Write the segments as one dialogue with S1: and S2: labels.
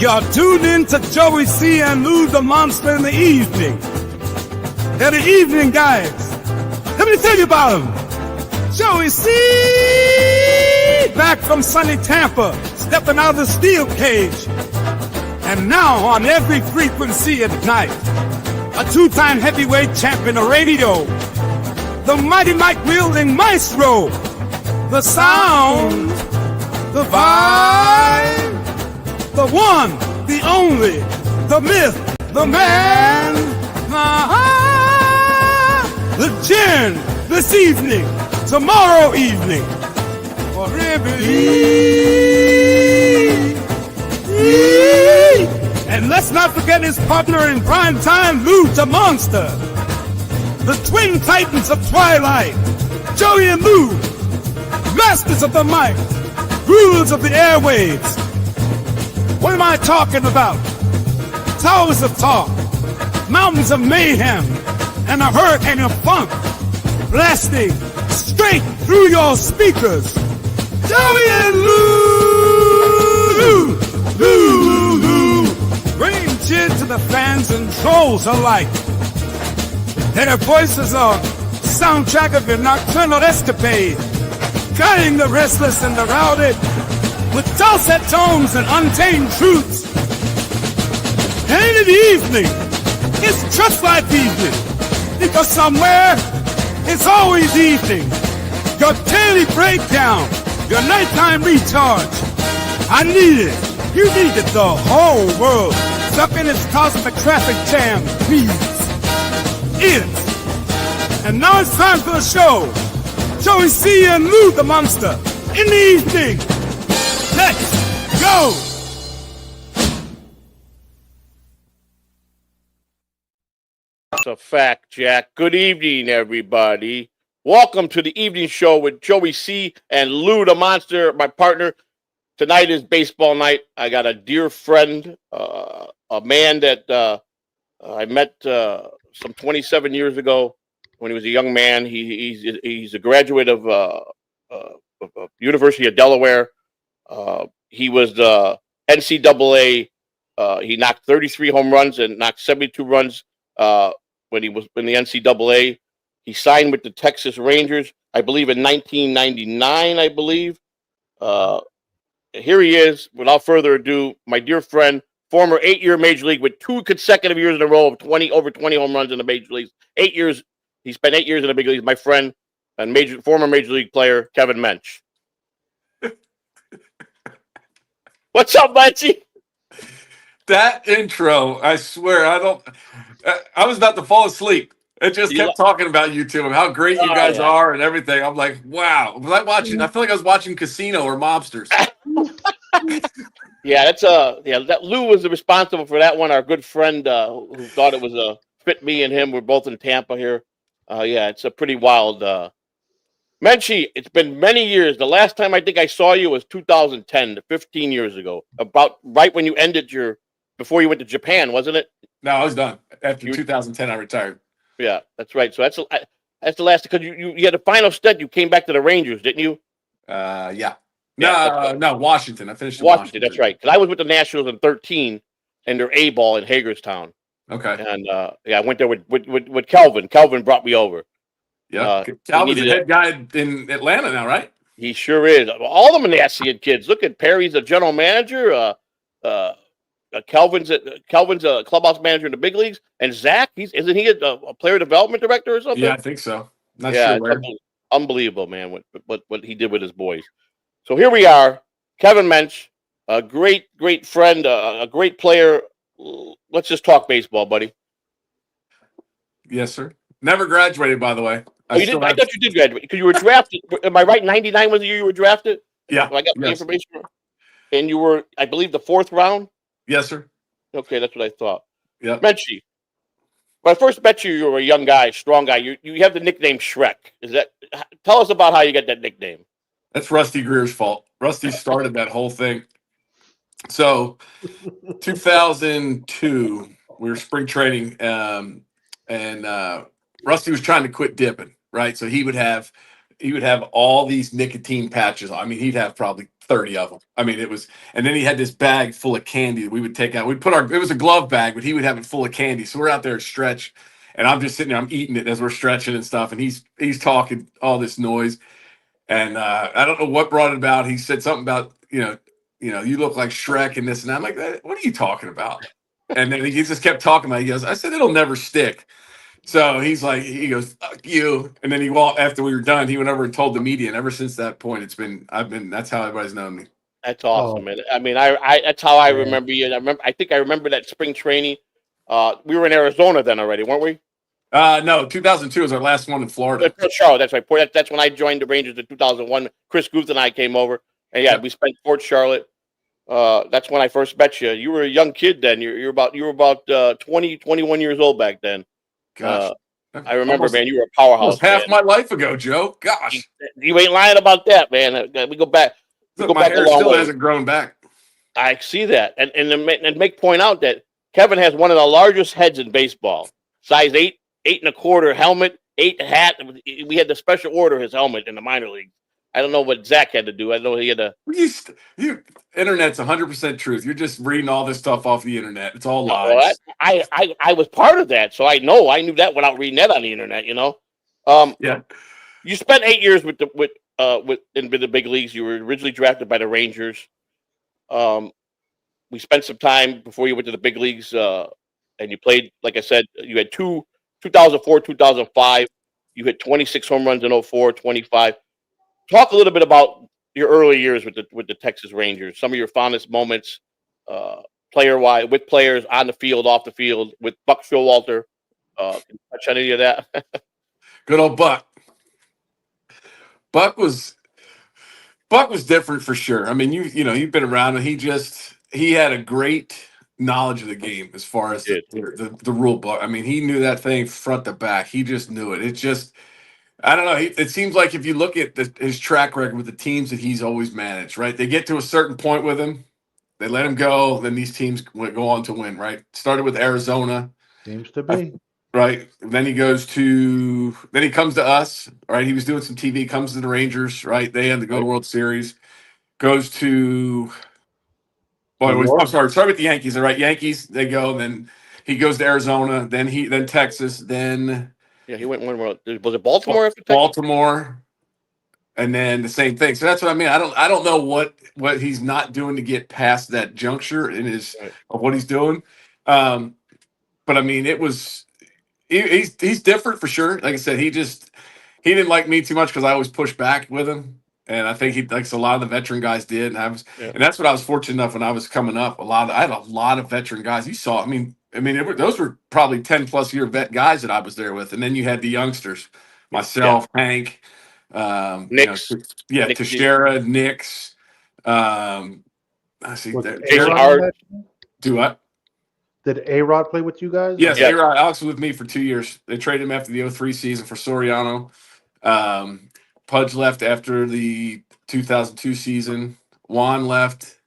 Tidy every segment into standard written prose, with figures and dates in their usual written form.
S1: You're tuned in to Joey C. and Lou the Monster in the evening. They're the evening guys. Let me tell you about them. Joey C. back from sunny Tampa, stepping out of the steel cage. And now on every frequency at night, a two-time heavyweight champion of radio, the mighty mic wielding maestro, the sound, the vibe, the one, the only, the myth, the man, the gin, this evening, tomorrow evening, forever. And let's not forget his partner in prime time, Lou the Monster, the twin titans of Twilight, Joey and Lou, masters of the mic, rulers of the airwaves. What am I talking about? Towers of talk, mountains of mayhem, and a hurricane of funk, blasting straight through your speakers. Joey and Lou, bring cheer to the fans and trolls alike. Their voices are soundtrack of your nocturnal escapade, guiding the restless and the routed with dulcet tones and untamed truths. And in the evening, it's just like evening, because somewhere it's always evening. Your daily breakdown, your nighttime recharge. I need it. You need it. The whole world, stuck in its cosmic traffic jam, needs it. And now it's time for the show. Joey C. and Lou the Monster in the evening. Let's go!
S2: That's a fact, Jack. Good evening, everybody. Welcome to the evening show with Joey C. and Lou the Monster, my partner. Tonight is baseball night. I got a dear friend, a man that I met some 27 years ago when he was a young man. He's a graduate of University of Delaware. He was the NCAA. He knocked 33 home runs and knocked 72 runs when he was in the NCAA. He signed with the Texas Rangers, I believe, in 1999, I believe. Here he is, without further ado, my dear friend, former 8-year Major League with 2 consecutive years in a row of over 20 home runs in the Major Leagues. 8 years. He spent 8 years in the big leagues. My friend and former Major League player, Kevin Mensch. What's up, Menchie?
S3: That intro, I swear, I was about to fall asleep. It just kept talking about you two and how great you guys are and everything. I'm like, wow. Was I watching? I feel like I was watching Casino or Mobsters.
S2: That Lou was responsible for that one. Our good friend who thought it was a fit me and him. We're both in Tampa here. It's a pretty wild. Menchie, it's been many years. The last time I think I saw you was 2010, 15 years ago. About right when you ended before you went to Japan, wasn't it?
S3: No, I was done. After 2010, I retired.
S2: Yeah, that's right. So that's the last, because you had a final stint. You came back to the Rangers, didn't you?
S3: Yeah. No, Washington. I finished in
S2: Washington. That's right. Because I was with the Nationals in 13 and their A ball in Hagerstown.
S3: Okay.
S2: And I went there with Kelvin. Kelvin brought me over.
S3: Yeah. Calvin's the head guy in Atlanta now, right?
S2: He sure is. All the Manassian kids. Look at Perry's a general manager. Kelvin's a clubhouse manager in the big leagues, and Zach, isn't he a player development director or something?
S3: Yeah, I think so. Not sure where.
S2: Unbelievable, man! What he did with his boys. So here we are, Kevin Mensch, a great friend, a great player. Let's just talk baseball, buddy.
S3: Yes, sir. Never graduated, by the way.
S2: I thought you did graduate because you were drafted. Am I right? 99 was the year you were drafted.
S3: Yeah,
S2: so I got the information. And you were, I believe, the 4th round.
S3: Yes, sir.
S2: Okay, that's what I thought.
S3: Yeah.
S2: Menchie, when I first met you, you were a young guy, strong guy. You have the nickname Shrek. Tell us about how you got that nickname.
S3: That's Rusty Greer's fault. Rusty started that whole thing. So, 2002, we were spring training, and Rusty was trying to quit dipping, right? So he would have all these nicotine patches. I mean, he'd have probably 30 of them. I mean, it was, and then he had this bag full of candy that we would take out. We'd put it was a glove bag, but he would have it full of candy. So we're out there at stretch, and I'm just sitting there, I'm eating it as we're stretching and stuff, and he's talking all this noise. And I don't know what brought it about. He said something about, you look like Shrek and this and that. I'm like, what are you talking about? And then he just kept talking about it. He goes, I said, it'll never stick. So he's like, he goes, fuck you. And then after we were done, he went over and told the media. And ever since that point, that's how everybody's known me.
S2: That's awesome, man. I mean, I that's how I remember you. I think I remember that spring training. We were in Arizona then already, weren't we?
S3: No, 2002 was our last one in Florida.
S2: Charlotte, that's right. That's when I joined the Rangers in 2001. Chris Guth and I came over, and we spent Fort Charlotte. That's when I first met you. You were a young kid then. You were about 20, 21 years old back then.
S3: Gosh,
S2: I remember, man. You were a powerhouse.
S3: Half my life ago, Joe. Gosh,
S2: you ain't lying about that, man. We go back.
S3: My hair still hasn't grown back.
S2: I see that, and make point out that Kevin has one of the largest heads in baseball, size 8.25 helmet, 8 hat. We had the special order his helmet in the minor league. I don't know what Zach had to do. I know he had to.
S3: Internet's 100% truth. You're just reading all this stuff off the internet. It's all lies.
S2: I was part of that, so I knew that without reading that on the internet.
S3: Yeah.
S2: You spent 8 years in the big leagues. You were originally drafted by the Rangers. We spent some time before you went to the big leagues, and you played. Like I said, you had 2004, 2005. You hit 26 home runs in 04, 25. Talk a little bit about your early years with the Texas Rangers. Some of your fondest moments, player-wise, with players on the field, off the field, with Buck Showalter. Can you touch on any of that?
S3: Good old Buck. Buck was different for sure. I mean, you've been around him. He had a great knowledge of the game as far as the rule book. I mean, he knew that thing front to back. He just knew it. It just, I don't know. It seems like if you look at his track record with the teams that he's always managed, right? They get to a certain point with him, they let him go, then these teams go on to win, right? Started with Arizona.
S4: Seems to be.
S3: Right. Then he comes to us, right? He was doing some TV, comes to the Rangers, right? They had to go to World Series. Goes to, I'm sorry, start with the Yankees, all right? Yankees, they go, then he goes to Arizona, then Texas, then
S2: he went one world. Was it Baltimore after Texas?
S3: Baltimore, and then the same thing. So that's what I mean. I don't know what he's not doing to get past that juncture of what he's doing. But I mean, it was. He's different for sure. Like I said, he didn't like me too much because I always pushed back with him, and I think he likes a lot of the veteran guys did. And that's what I was fortunate enough when I was coming up. I had a lot of veteran guys. You saw. Those were probably 10+ year vet guys that I was there with, and then you had the youngsters, myself, Hank,
S2: Nix,
S3: Teixeira, Nix. I see that.
S2: Jason Hart.
S3: Do what?
S4: Did A-Rod play with you guys?
S3: Yes, A-Rod. Alex was with me for 2 years. They traded him after the 03 season for Soriano. Pudge left after the 2002 season. Juan left,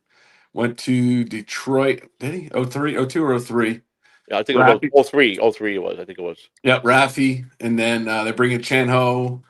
S3: went to Detroit. Did he? 03, 02 or 03?
S2: Yeah, I think it was 03. 03 it was. I think it was.
S3: Yep, Rafi. And then they bring in Chan Ho.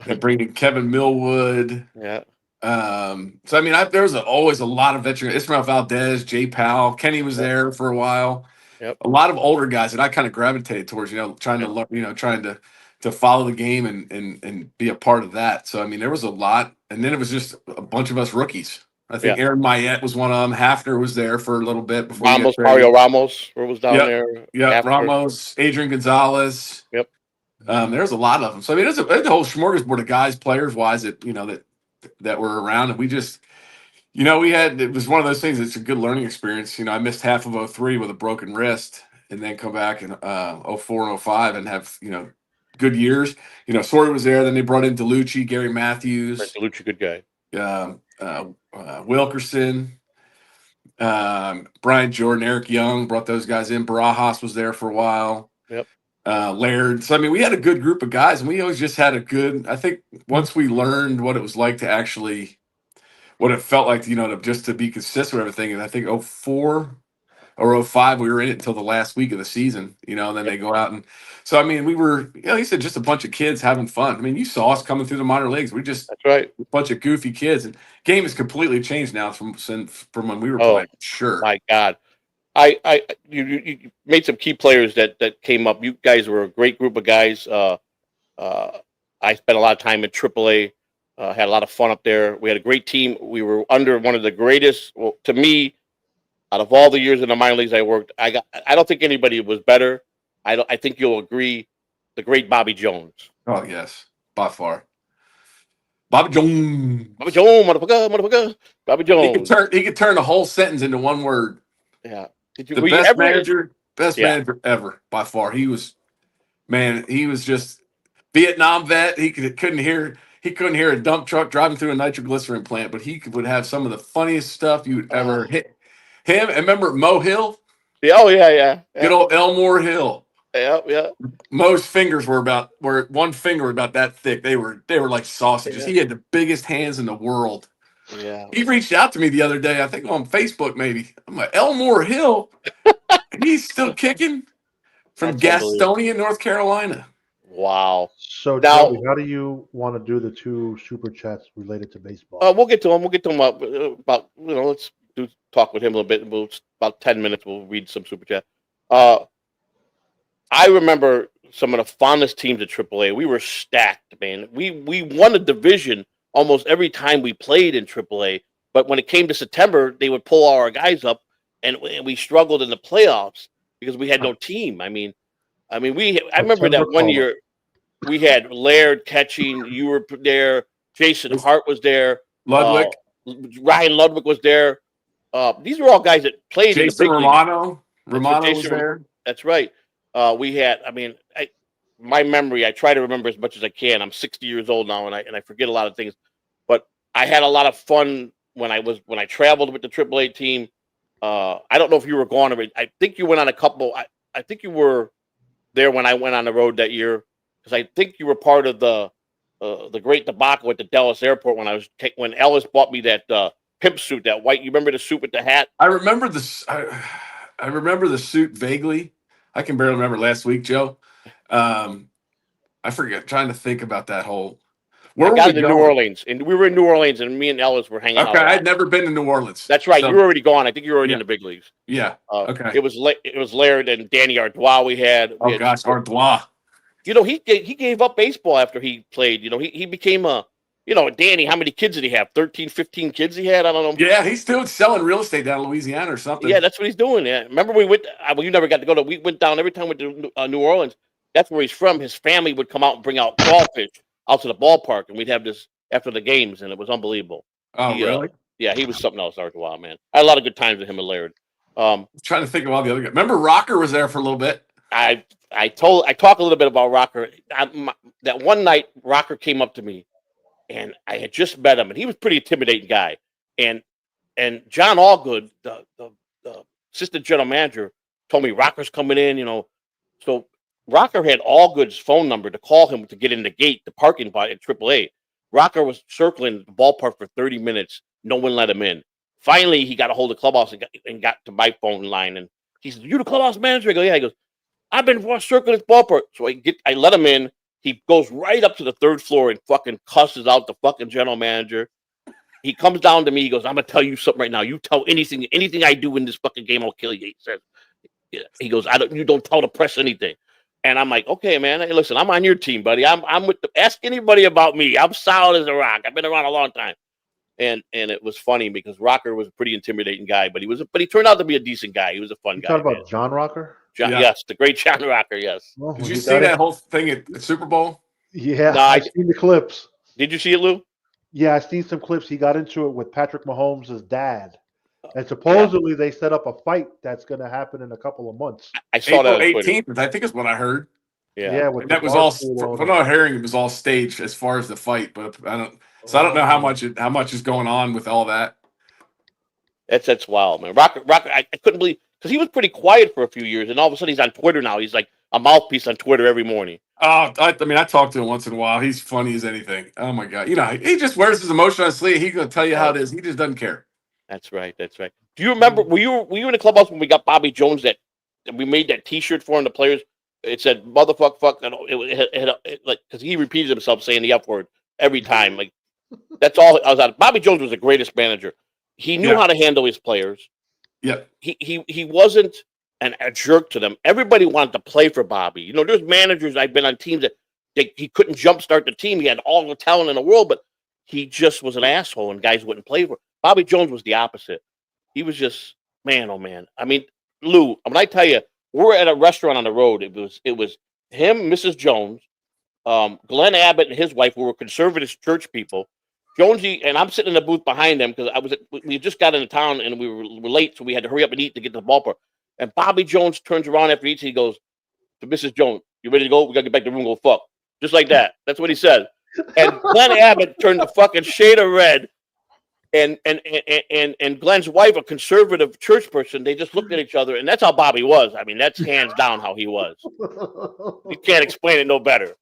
S3: They bring in Kevin Millwood.
S2: Yeah.
S3: So I mean, there was always a lot of veterans. Ismael Valdez, Jay Powell, Kenny was there for a while.
S2: Yep.
S3: A lot of older guys that I kind of gravitated towards. Trying to follow the game and be a part of that. So I mean, there was a lot, and then it was just a bunch of us rookies. I think Aaron Mayette was one of them. Hafner was there for a little bit before.
S2: Mario Ramos was down there.
S3: Yeah, Ramos, Adrian Gonzalez.
S2: Yep.
S3: There's a lot of them. So I mean, it's a whole smorgasbord of guys, players wise, that were around, and we just, it was one of those things. It's a good learning experience. I missed half of 03 with a broken wrist, and then come back in 04 and 05 and have good years. Sawyer was there. Then they brought in DeLucci, Gary Matthews.
S2: DeLucci, good guy.
S3: Wilkerson, Brian Jordan, Eric Young, brought those guys in. Barajas was there for a while.
S2: Yep.
S3: Laird. So I mean, we had a good group of guys, and we always just had a good. I think once we learned what it was like to actually, what it felt like, just to be consistent with everything. And I think 04 or 05. We were in it until the last week of the season, and then they go out. And so, I mean, we were, like you said, just a bunch of kids having fun. I mean, you saw us coming through the minor leagues. We just
S2: That's right.
S3: a bunch of goofy kids. And game has completely changed now from when we were
S2: Oh,
S3: playing. Sure.
S2: my God. You made some key players that came up. You guys were a great group of guys. I spent a lot of time in AAA. Had a lot of fun up there. We had a great team. We were under one of the greatest, well, to me, out of all the years in the minor leagues I worked. I don't think anybody was better. I think you'll agree. The great Bobby Jones.
S3: Oh yes, by far. Bobby Jones.
S2: Bobby Jones, motherfucker. Bobby Jones.
S3: He could turn a whole sentence into one word.
S2: Yeah.
S3: The best manager ever, by far. He was just Vietnam vet. He couldn't hear a dump truck driving through a nitroglycerin plant, but he would have some of the funniest stuff you'd ever hit. Him, and remember Mo Hill?
S2: Yeah, oh yeah.
S3: Good old Elmore Hill.
S2: Yeah.
S3: Mo's fingers were one finger about that thick. They were like sausages.
S2: Yeah.
S3: He had the biggest hands in the world.
S2: Yeah.
S3: He reached out to me the other day, I think on Facebook maybe. I'm like, Elmore Hill? He's still kicking from Gastonia, North Carolina.
S2: Wow.
S4: So,
S2: Now-
S4: Joey, how do you want to do the 2 super chats related to baseball?
S2: We'll get to him. About let's talk with him a little bit. About 10 minutes. We'll read some super chat. I remember some of the fondest teams at AAA. We were stacked, man. We won a division almost every time we played in AAA. But when it came to September, they would pull all our guys up, and we struggled in the playoffs because we had no team. I remember that one year we had Laird catching. You were there. Jason Hart was there.
S3: Ludwig.
S2: Ryan Ludwig was there. These were all guys that played.
S3: Jason
S2: in the big
S3: Romano.
S2: league.
S3: Romano was there.
S2: That's right. We had. My memory. I try to remember as much as I can. I'm 60 years old now, and I forget a lot of things. But I had a lot of fun when I traveled with the AAA team. I don't know if you were gone or I think you went on a couple. I think you were there when I went on the road that year, because I think you were part of the great debacle at the Dallas airport when Ellis bought me that pimp suit, that white. You remember the suit with the hat?
S3: I remember this. I remember the suit vaguely. I can barely remember last week, Joe. I forget. Trying to think about that whole.
S2: I got to New Orleans, and we were in New Orleans, and me and Ellis were hanging out.
S3: Okay, I'd never been to New Orleans.
S2: That's right. You were already gone. I think you were already in the big leagues.
S3: Yeah. Okay.
S2: It was Laird and Danny Ardois we had.
S3: Ardois.
S2: He gave up baseball after he played. He became a. Danny, how many kids did he have? 13, 15 kids he had? I don't know.
S3: Yeah, he's still selling real estate down in Louisiana or something.
S2: Yeah, that's what he's doing. Yeah. Remember we went. Well, you never got to go to. We went down every time we went to New Orleans. That's where he's from. His family would come out and bring out crawfish out to the ballpark, and we'd have this after the games, and it was unbelievable.
S3: Oh, really?
S2: Yeah, he was something else, Artois, man. I had a lot of good times with him and Laird.
S3: I'm trying to think of all the other guys. Remember Rocker was there for a little bit?
S2: I talked a little bit about Rocker. That one night, Rocker came up to me, and I had just met him, and he was a pretty intimidating guy. And John Allgood, the assistant general manager, told me Rocker's coming in, So Rocker had Allgood's phone number to call him to get in the gate, the parking lot at AAA. Rocker was circling the ballpark for 30 minutes. No one let him in. Finally, he got a hold of the clubhouse and got to my phone line. And he said, "You the clubhouse manager?" I go, "Yeah." He goes, "I've been circling this ballpark." So I let him in. He goes right up to the 3rd floor and fucking cusses out the fucking general manager. He comes down to me. He goes, "I'm going to tell you something right now. You tell anything I do in this fucking game, I'll kill you." He says, he goes, you don't tell the press anything. And I'm like, "Okay, man. Hey, listen, I'm on your team, buddy. I'm with ask anybody about me. I'm solid as a rock. I've been around a long time." And it was funny because Rocker was a pretty intimidating guy, but he turned out to be a decent guy. He was a fun guy.
S4: Talking about John Rocker?
S2: John, yes, the great John Rocker, yes.
S4: Well,
S3: did you see that whole thing at the Super Bowl?
S4: Yeah,
S2: No,
S4: I've seen the clips.
S2: Did you see it, Lou?
S4: Yeah, I've seen some clips. He got into it with Patrick Mahomes' dad. And supposedly they set up a fight that's going to happen in a couple of months.
S2: I saw that on
S3: April
S2: Twitter.
S3: 18th, I think is what I heard.
S2: Yeah.
S3: And that was all, from what I'm hearing, it was all staged as far as the fight, but I don't know how much is going on with all that.
S2: That's wild, man. Rocker, I couldn't believe, because he was pretty quiet for a few years, and all of a sudden he's on Twitter now. He's like a mouthpiece on Twitter every morning.
S3: Oh, I talk to him once in a while. He's funny as anything. Oh my God. He just wears his emotion on his sleeve. He's going to tell you how it is. He just doesn't care.
S2: That's right. That's right. Do you remember? Were you in the clubhouse when we got Bobby Jones that we made that T-shirt for him? The players. It said "motherfuck, fuck," and it like because he repeated himself saying the F word every time. Like that's all I was on. Bobby Jones was the greatest manager. He knew how to handle his players.
S3: Yeah.
S2: He wasn't a jerk to them. Everybody wanted to play for Bobby. You know, there's managers I've been on teams that he couldn't jumpstart the team. He had all the talent in the world, but he just was an asshole, and guys wouldn't play for him. Bobby Jones was the opposite. He was just man, oh man. I mean, Lou, when I tell you, we're at a restaurant on the road. It was him, Mrs. Jones, Glenn Abbott and his wife, who were conservative church people. Jonesy and I'm sitting in the booth behind them because we just got into town and we were late, so we had to hurry up and eat to get to the ballpark. And Bobby Jones turns around after eats. He goes to Mrs. Jones, "You ready to go? We gotta get back to the room and go fuck." Just like that. That's what he said. And Glenn Abbott turned the fucking shade of red. And Glenn's wife, a conservative church person, they just looked at each other, and that's how Bobby was. I mean, that's hands down how he was. You can't explain it no better.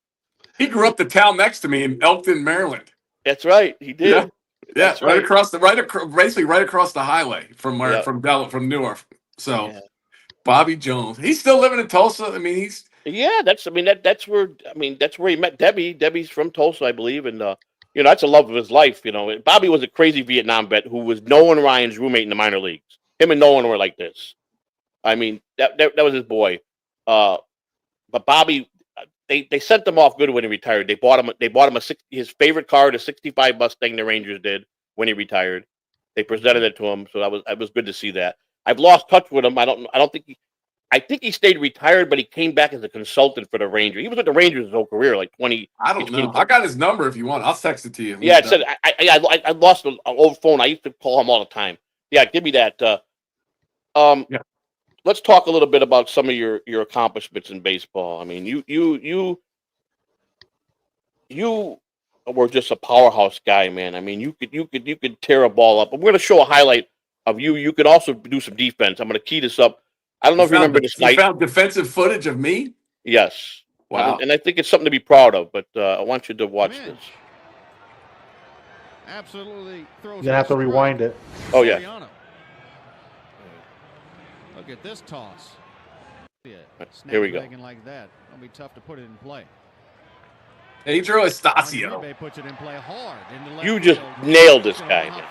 S3: He grew up the town next to me in Elkton, Maryland.
S2: That's right, he did.
S3: Yeah, right across basically right across the highway from Newark. So, Bobby Jones, he's still living in Tulsa. I mean,
S2: that's where he met Debbie. Debbie's from Tulsa, I believe, and you know, that's the love of his life. You know, Bobby was a crazy Vietnam vet who was Nolan Ryan's roommate in the minor leagues. Him and Nolan were like this. I mean, that was his boy. But Bobby, they sent him off good when he retired. They bought him his favorite car, the '65 Mustang. The Rangers did when he retired. They presented it to him, so that was good to see that. I've lost touch with him. I think he stayed retired, but he came back as a consultant for the Rangers. He was with the Rangers his whole career, like 20.
S3: I don't know. I got his number if you want. I'll text it to you.
S2: Yeah, it said I lost an old phone. I used to call him all the time. Yeah, give me that. Let's talk a little bit about some of your accomplishments in baseball. I mean, you were just a powerhouse guy, man. I mean, you could tear a ball up. I'm going to show a highlight of you. You could also do some defense. I'm going to key this up. I don't know if you remember this night.
S3: You found defensive footage of me?
S2: Yes.
S3: Wow.
S2: And I think it's something to be proud of, but I want you to watch this.
S5: Absolutely throws.
S4: You're going to have to rewind it.
S2: Oh, yeah.
S5: Look at this toss.
S2: Here we go.
S5: Like that. It'll be tough to put it in play.
S3: Pedro Estacio.
S5: Puts it in play hard.
S2: You just nailed this guy, man.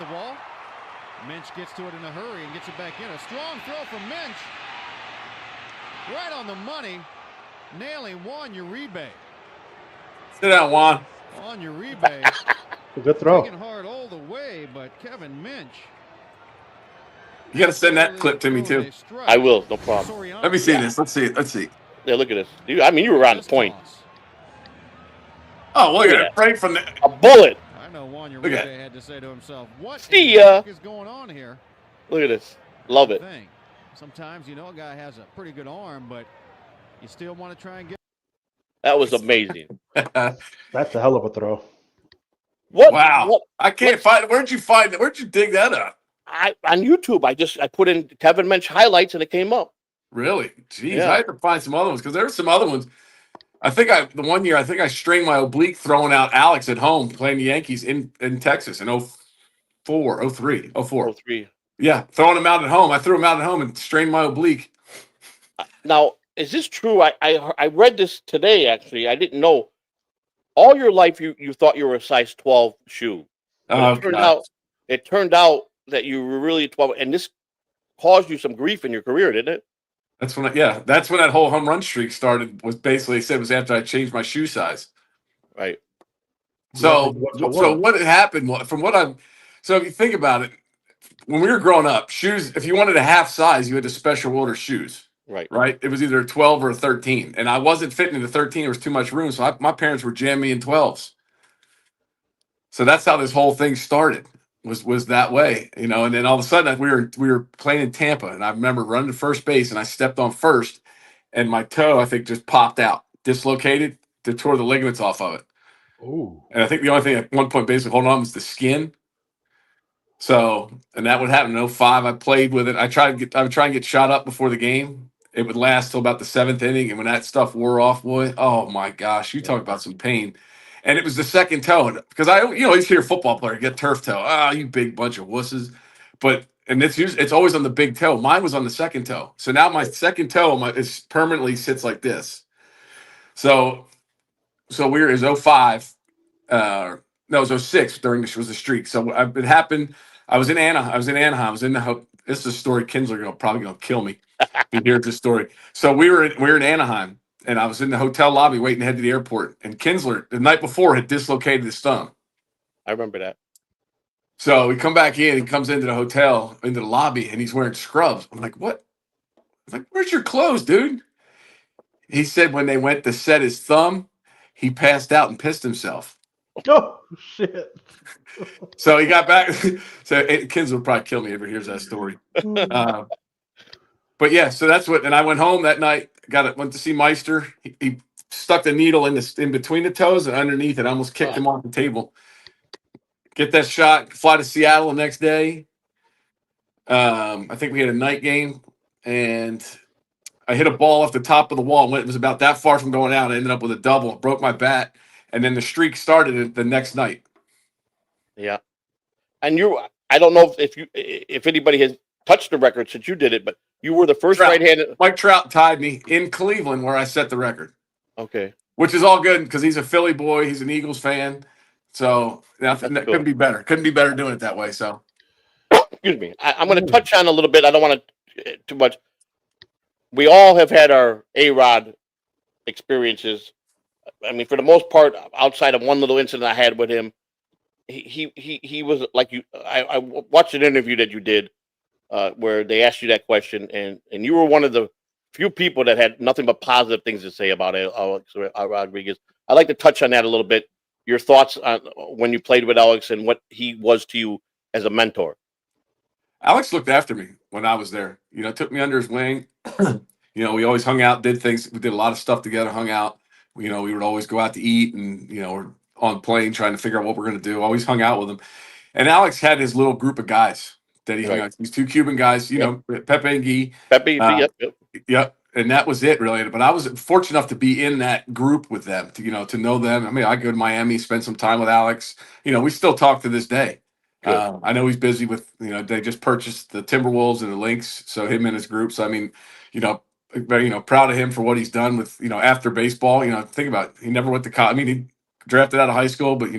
S5: Minch gets to it in a hurry and gets it back in. A strong throw from Minch. Right on the money. Nailing Juan Uribe.
S3: Sit down, Juan.
S5: Juan Uribe.
S4: A good throw.
S5: Taking hard all the way, but Kevin Minch.
S3: You got to send that clip to me, too.
S2: I will. No problem.
S3: Let me see this. Let's see.
S2: Yeah, look at this. I mean, you were on the point.
S3: Oh, look at it. Right from the...
S2: A bullet.
S5: I know Juan Uribe had to say to himself, what
S2: See ya.
S5: is going on here?
S2: Look at this. Love it.
S5: Sometimes, you know, a guy has a pretty good arm, but you still want to try and get.
S2: That was amazing.
S4: That's a hell of a throw.
S3: Wow. I can't find it. Where'd you dig that up?
S2: On YouTube. I put in Kevin Minch highlights and it came up.
S3: Really? Jeez, I had to find some other ones because there were some other ones. The one year I strained my oblique throwing out Alex at home playing the Yankees in Texas in 04. Yeah, throwing him out at home. I threw him out at home and strained my oblique.
S2: Now, is this true? I read this today, actually. I didn't know. All your life, you thought you were a size 12 shoe. It turned out that you were really 12, and this caused you some grief in your career, didn't it?
S3: That's when that whole home run streak started. Was basically said was after I changed my shoe size.
S2: Right.
S3: So what had happened so if you think about it, when we were growing up, shoes, if you wanted a half size, you had to special order shoes. Right. It was either a 12 or a 13. And I wasn't fitting into 13. There was too much room. So my parents were jamming me in 12s. So that's how this whole thing started, was that way, you know. And then all of a sudden we were playing in Tampa, and I remember running to first base, and I stepped on first, and my toe, I think, just popped out, dislocated, tore the ligaments off of it.
S4: Ooh.
S3: And I think the only thing at one point basically holding on was the skin. So, and that would happen in 05. I played with it. I would try and get shot up before the game. It would last till about the 7th inning. And when that stuff wore off, boy, oh my gosh, you talk about some pain. And it was the second toe. Because I always hear a football player get turf toe. Ah, you big bunch of wusses. But and it's always on the big toe. Mine was on the second toe. So now my second toe is permanently sits like this. So we were, it was 05. No, it was 06 during the streak. So it happened. I was in Anaheim. I was in the this is a story Kinsler probably gonna kill me if he hears this story. So we were in Anaheim, and I was in the hotel lobby waiting to head to the airport. And Kinsler the night before had dislocated his thumb.
S2: I remember that.
S3: So we come back in. He comes into the hotel, into the lobby, and he's wearing scrubs. I'm like, what? I'm like, where's your clothes, dude? He said when they went to set his thumb, he passed out and pissed himself.
S4: Oh shit!
S3: So he got back. So kids will probably kill me if he hears that story. But yeah, so that's what. And I went home that night. Went to see Meister. He stuck the needle in between the toes and underneath it. I almost kicked him off the table. Get that shot. Fly to Seattle the next day. I think we had a night game, and I hit a ball off the top of the wall. It was about that far from going out. I ended up with a double. Broke my bat, and then the streak started the next night.
S2: Yeah, and I don't know if anybody has touched the record since you did it, but you were the first right-handed.
S3: Mike Trout tied me in Cleveland where I set the record.
S2: Okay, which
S3: is all good because he's a Philly boy. He's an Eagles fan, so couldn't be better. Couldn't be better doing it that way. So,
S2: excuse me. I'm going to touch on a little bit. I don't want to too much. We all have had our A-Rod experiences. I mean, for the most part, outside of one little incident I had with him, he was like you. I watched an interview that you did where they asked you that question, and you were one of the few people that had nothing but positive things to say about Alex Rodriguez. I'd like to touch on that a little bit. Your thoughts on when you played with Alex and what he was to you as a mentor.
S3: Alex looked after me when I was there. Took me under his wing. We always hung out, did things. We did a lot of stuff together, hung out. We would always go out to eat and, we're on plane trying to figure out what we're going to do. Always hung out with him. And Alex had his little group of guys that he hung out. These two Cuban guys, Pepe and Guy. Yep. And that was it, really. But I was fortunate enough to be in that group with them, to know them. I mean, I go to Miami, spend some time with Alex. We still talk to this day. I know he's busy with, they just purchased the Timberwolves and the Lynx. So him and his group. So, I mean, very, proud of him for what he's done with, after baseball. Think about it. He never went to college. I mean, he drafted out of high school, but,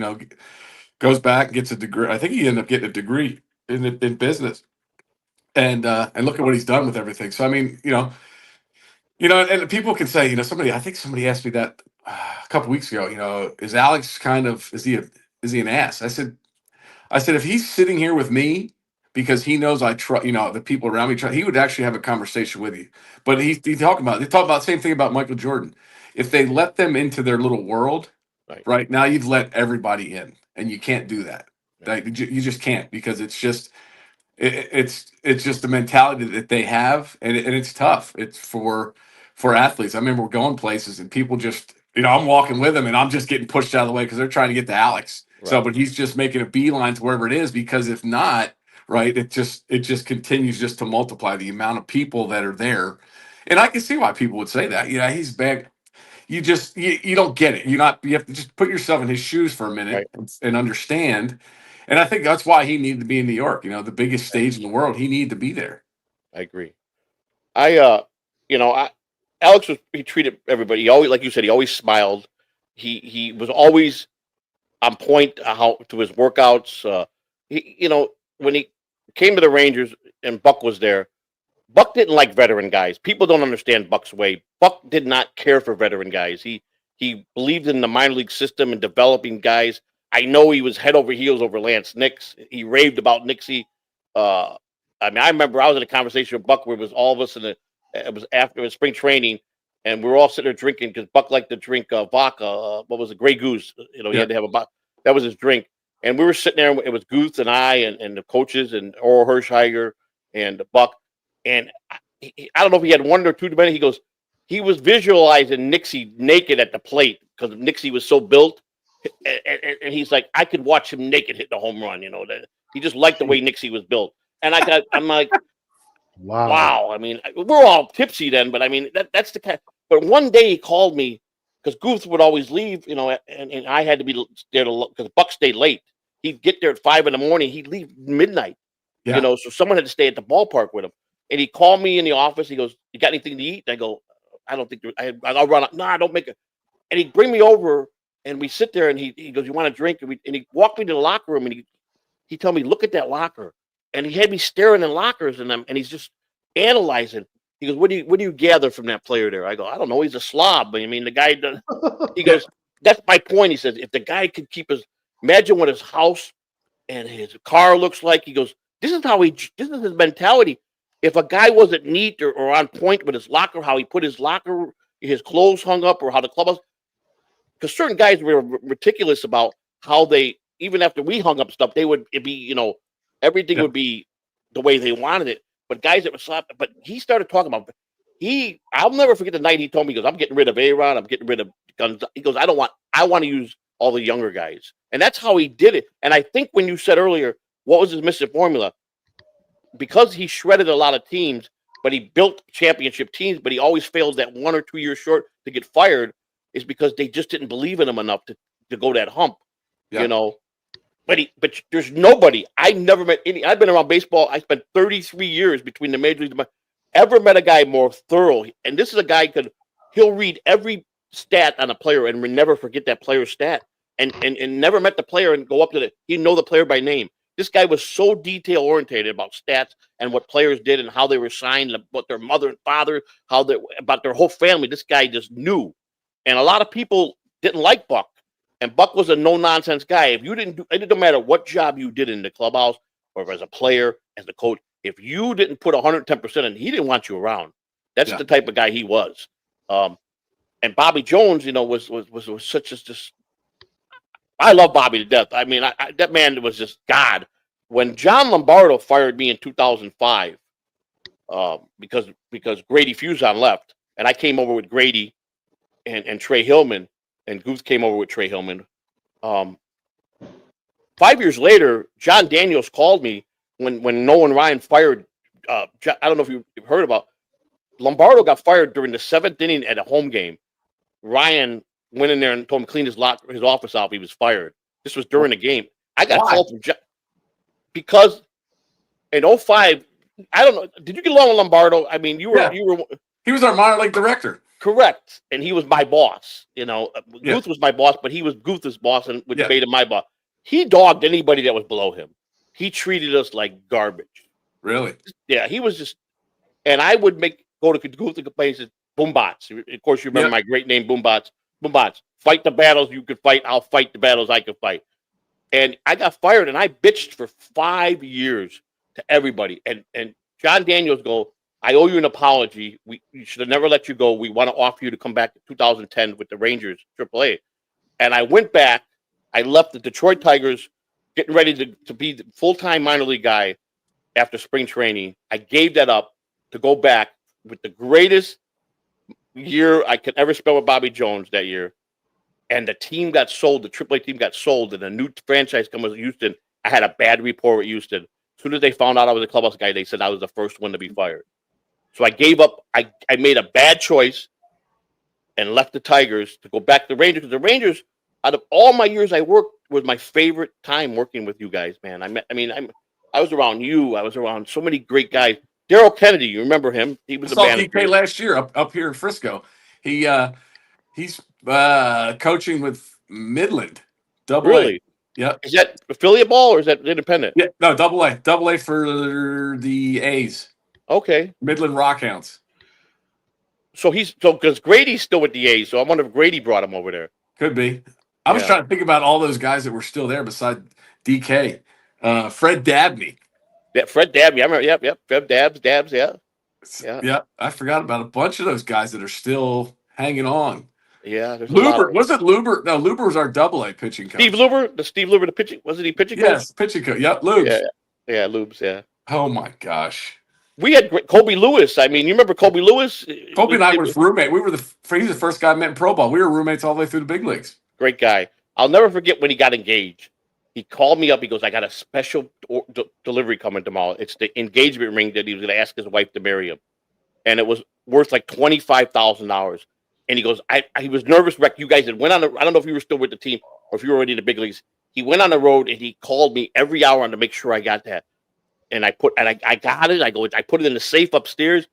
S3: goes back and gets a degree. I think he ended up getting a degree in business. And look at what he's done with everything. So, I mean, and people can say, I think somebody asked me that a couple weeks ago, is Alex is he an ass? I said, if he's sitting here with me because he knows I trust, the people around me, he would actually have a conversation with you. But they talk about the same thing about Michael Jordan. If they let them into their little world, right now you've let everybody in, and you can't do that. You just can't, because it's just the mentality that they have, and it's tough. It's for athletes. I remember going places and people just, I'm walking with them and I'm just getting pushed out of the way because they're trying to get to Alex. Right. So, but he's just making a beeline to wherever it is, because if not, right, it just continues just to multiply the amount of people that are there. And I can see why people would say that. He's bad. You just you don't get it. You have to just put yourself in his shoes for a minute, right, and understand. And I think that's why he needed to be in New York. The biggest stage in the world. He needed to be there.
S2: I agree. Alex he treated everybody. He always, like you said, he always smiled. He was always on point to his workouts. When he came to the Rangers and Buck was there, Buck didn't like veteran guys. People don't understand Buck's way. Buck did not care for veteran guys. He believed in the minor league system and developing guys. I know he was head over heels over Lance Nix. He raved about Nixie. I remember I was in a conversation with Buck where it was all of us it was after spring training, and we were all sitting there drinking because Buck liked to drink vodka. What was it? Grey Goose. He had to have that was his drink. And we were sitting there. It was Guth and I and the coaches and Oral Hirschheiger and Buck. And I don't know if he had one or two too many. He goes, he was visualizing Nixie naked at the plate because Nixie was so built. And he's like, I could watch him naked hit the home run. He just liked the way Nixie was built. And I'm like, wow. I mean, we're all tipsy then, but I mean, that's the kind. But one day he called me because Guth would always leave, and I had to be there because Buck stayed late. He'd get there at 5 a.m. He'd leave midnight.
S3: Yeah.
S2: You know, so someone had to stay at the ballpark with him. And he called me in the office. He goes, "You got anything to eat?" And I go, "I don't think I'll run out." "No, I don't make it." And he'd bring me over and we sit there and he goes, "You want a drink?" And he walked me to the locker room and he told me, "Look at that locker." And he had me staring in lockers and he's just analyzing. He goes, what do you gather from that player there?" I go, "I don't know. He's a slob." I mean, the guy does. He goes, "That's my point." He says, "If the guy could imagine what his house and his car looks like." He goes, this is his mentality. If a guy wasn't neat or on point with his locker, how he put his clothes hung up, or how the clubhouse, because certain guys were meticulous about how they, even after we hung up stuff, it'd be, everything would be the way they wanted it. But guys that were slapped, but he started talking about, I'll never forget the night he told me, he goes, "I'm getting rid of A-Rod, I'm getting rid of guns." He goes, I want to use all the younger guys. And that's how he did it. And I think when you said earlier, what was his missing formula? Because he shredded a lot of teams, but he built championship teams, but he always failed that 1 or 2 years short to get fired, is because they just didn't believe in him enough to go that hump, But there's nobody. I never met any. I've been around baseball. I spent 33 years between the major leagues. Ever met a guy more thorough? And this is a guy he'll read every stat on a player and will never forget that player's stat. And never met the player and go up to he'd know the player by name. This guy was so detail orientated about stats and what players did and how they were signed, what their mother and father, about their whole family. This guy just knew. And a lot of people didn't like Buck. And Buck was a no-nonsense guy. If you it didn't matter what job you did in the clubhouse or as a player, as a coach, if you didn't put 110% in, he didn't want you around. That's the type of guy he was. And Bobby Jones, was such as just. I love Bobby to death. I mean, that man was just God. When John Lombardo fired me in 2005, because Grady Fuson left, and I came over with Grady and Trey Hillman, and Guth came over with Trey Hillman. 5 years later, John Daniels called me when Nolan Ryan fired. I don't know if you've heard about. Lombardo got fired during the 7th inning at a home game. Ryan went in there and told him to clean his office out. He was fired. This was during the game. I got called from because in 2005, I don't know. Did you get along with Lombardo? I mean, you were.
S3: He was our minor league director.
S2: Correct, and he was my boss. Guth was my boss, but he was Guth's boss, and which made him my boss. He dogged anybody that was below him. He treated us like garbage.
S3: Really?
S2: Yeah, he was just. And I would go to Guth and complain. He said, "Boombots." Of course, you remember my great name, Boombots. Boombots, fight the battles you could fight. I'll fight the battles I could fight. And I got fired, and I bitched for 5 years to everybody. And John Daniels go, "I owe you an apology. We should have never let you go. We want to offer you to come back in 2010 with the Rangers, AAA." And I went back. I left the Detroit Tigers, getting ready to be the full-time minor league guy after spring training. I gave that up to go back with the greatest year I could ever spend with Bobby Jones that year. And the team got sold. The AAA team got sold, and a new franchise came with Houston. I had a bad rapport with Houston. As soon as they found out I was a clubhouse guy, they said I was the first one to be fired. So I gave up. I made a bad choice and left the Tigers to go back to the Rangers. Because the Rangers, out of all my years I worked, was my favorite time working with you guys, man. I was around you. I was around so many great guys. Daryl Kennedy, you remember him? He was the manager.
S3: DK last year up here in Frisco. He's coaching with Midland. Double
S2: really?
S3: A. Yeah.
S2: Is that affiliate ball or is that independent?
S3: Yeah, no, Double A. Double A for the A's.
S2: Okay.
S3: Midland Rockhounds.
S2: So because Grady's still with the A's, so I wonder if Grady brought him over there.
S3: Could be. I was trying to think about all those guys that were still there beside DK. Fred Dabney.
S2: Yeah, Fred Dabney. I remember. Yep. Fred Dabs. Yeah.
S3: Yeah. I forgot about a bunch of those guys that are still hanging on.
S2: Yeah.
S3: Luber. Was it Luber? No, Luber was our Double A pitching coach.
S2: Steve Luber? The pitching? Wasn't he pitching coach?
S3: Yes, pitching coach. Yep, Lubes.
S2: Yeah, Lubes, yeah.
S3: Oh, my gosh.
S2: We had Kobe Lewis. I mean, you remember Kobe Lewis?
S3: Kobe and I was roommate. He's the first guy I met in pro ball. We were roommates all the way through the big leagues.
S2: Great guy. I'll never forget when he got engaged. He called me up. He goes, "I got a special delivery coming tomorrow. It's the engagement ring that he was going to ask his wife to marry him." And it was worth like $25,000. And he goes, he was nervous wreck. You guys had went on I don't know if you were still with the team or if you were already in the big leagues. He went on the road and he called me every hour on to make sure I got that. and I got it. I put it in the safe upstairs.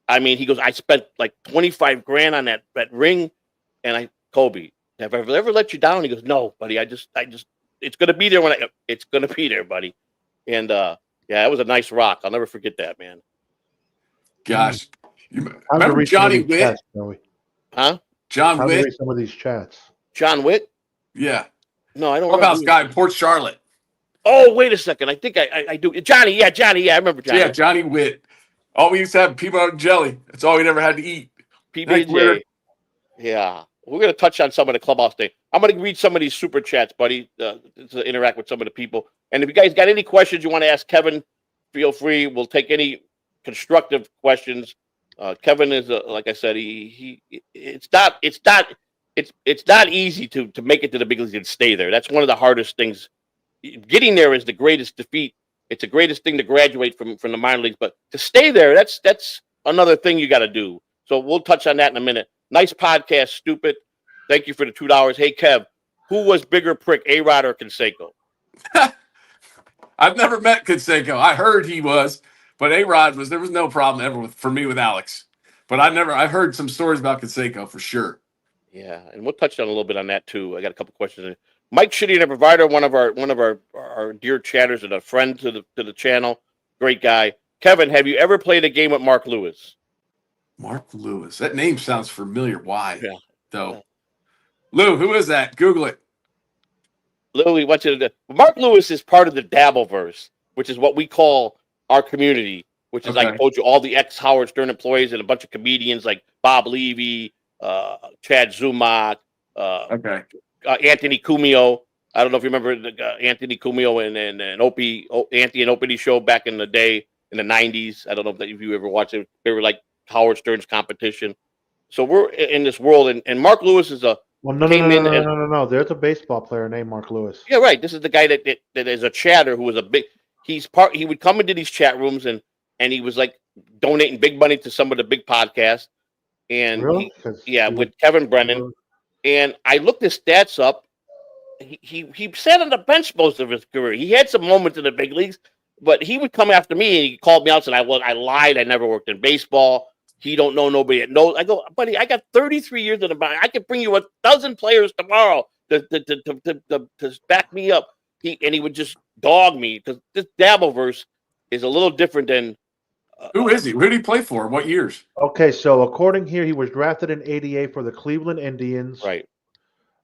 S2: I mean, he goes, I spent like 25 grand on that ring, and Kobe, have I ever let you down? He goes, no, buddy. I just, it's gonna be there it's gonna be there, buddy. And yeah, it was a nice rock. I'll never forget that, man.
S3: Gosh, remember Johnny Witt?
S4: Chats,
S2: huh?
S3: John Witt.
S4: Read some of these chats.
S2: John Witt?
S3: Yeah.
S2: No, I don't.
S3: Clubhouse guy in Port Charlotte.
S2: Oh, wait a second. I think I do. Johnny. Yeah, I remember Johnny.
S3: Yeah, Johnny Witt. All we used to have peanut and jelly. That's all we never had to eat.
S2: PBJ. Yeah. We're going to touch on some of the clubhouse thing. I'm going to read some of these super chats, buddy, to interact with some of the people. And if you guys got any questions you want to ask Kevin, feel free. We'll take any constructive questions. Kevin is, like I said, it's not easy to make it to the big leagues and stay there. That's one of the hardest things. Getting there is the greatest defeat. It's the greatest thing to graduate from the minor leagues, but to stay there, that's another thing you got to do. So we'll touch on that in a minute. Nice podcast, stupid. Thank you for the $2. Hey, Kev, who was bigger prick, A-Rod or Canseco?
S3: I've never met Canseco. I heard he was, but A-Rod there was no problem ever for me with Alex. But I've heard some stories about Canseco for sure.
S2: Yeah, and we'll touch on a little bit on that too. I got a couple questions. Mike Shitty and a provider, one of our dear chatters and a friend to the channel. Great guy. Kevin, have you ever played a game with Mark Lewis?
S3: Mark Lewis. That name sounds familiar. Why?
S2: Yeah.
S3: Though. Yeah. Lou, who is that? Google it.
S2: Lou, we want you to. Mark Lewis is part of the Dabbleverse, which is what we call our community, which is, like I told you, all the ex-Howard Stern employees and a bunch of comedians like Bob Levy, Chad Zumock, Anthony Cumio. I don't know if you remember Anthony Cumio and Opie, Anthony and Opie show back in the day in the 90s. I don't know if you ever watched it. They were like Howard Stern's competition. So we're in this world, and Mark Lewis is a
S4: no. There's a baseball player named Mark Lewis.
S2: Yeah, right. This is the guy that is a chatter who was a big. He would come into these chat rooms and he was like donating big money to some of the big podcasts, and
S4: really?
S2: With Kevin Brennan. And I looked his stats up. He sat on the bench most of his career. He had some moments in the big leagues, but he would come after me and he called me out and said, I lied. I never worked in baseball. He don't know nobody that knows. I go, buddy, I got 33 years in the body. I can bring you 12 players tomorrow to back me up. He would just dog me because this Dabbleverse is a little different than.
S3: Who is he? Who did he play for? What years?
S4: Okay, so according here, he was drafted in '88 for the Cleveland Indians.
S2: Right.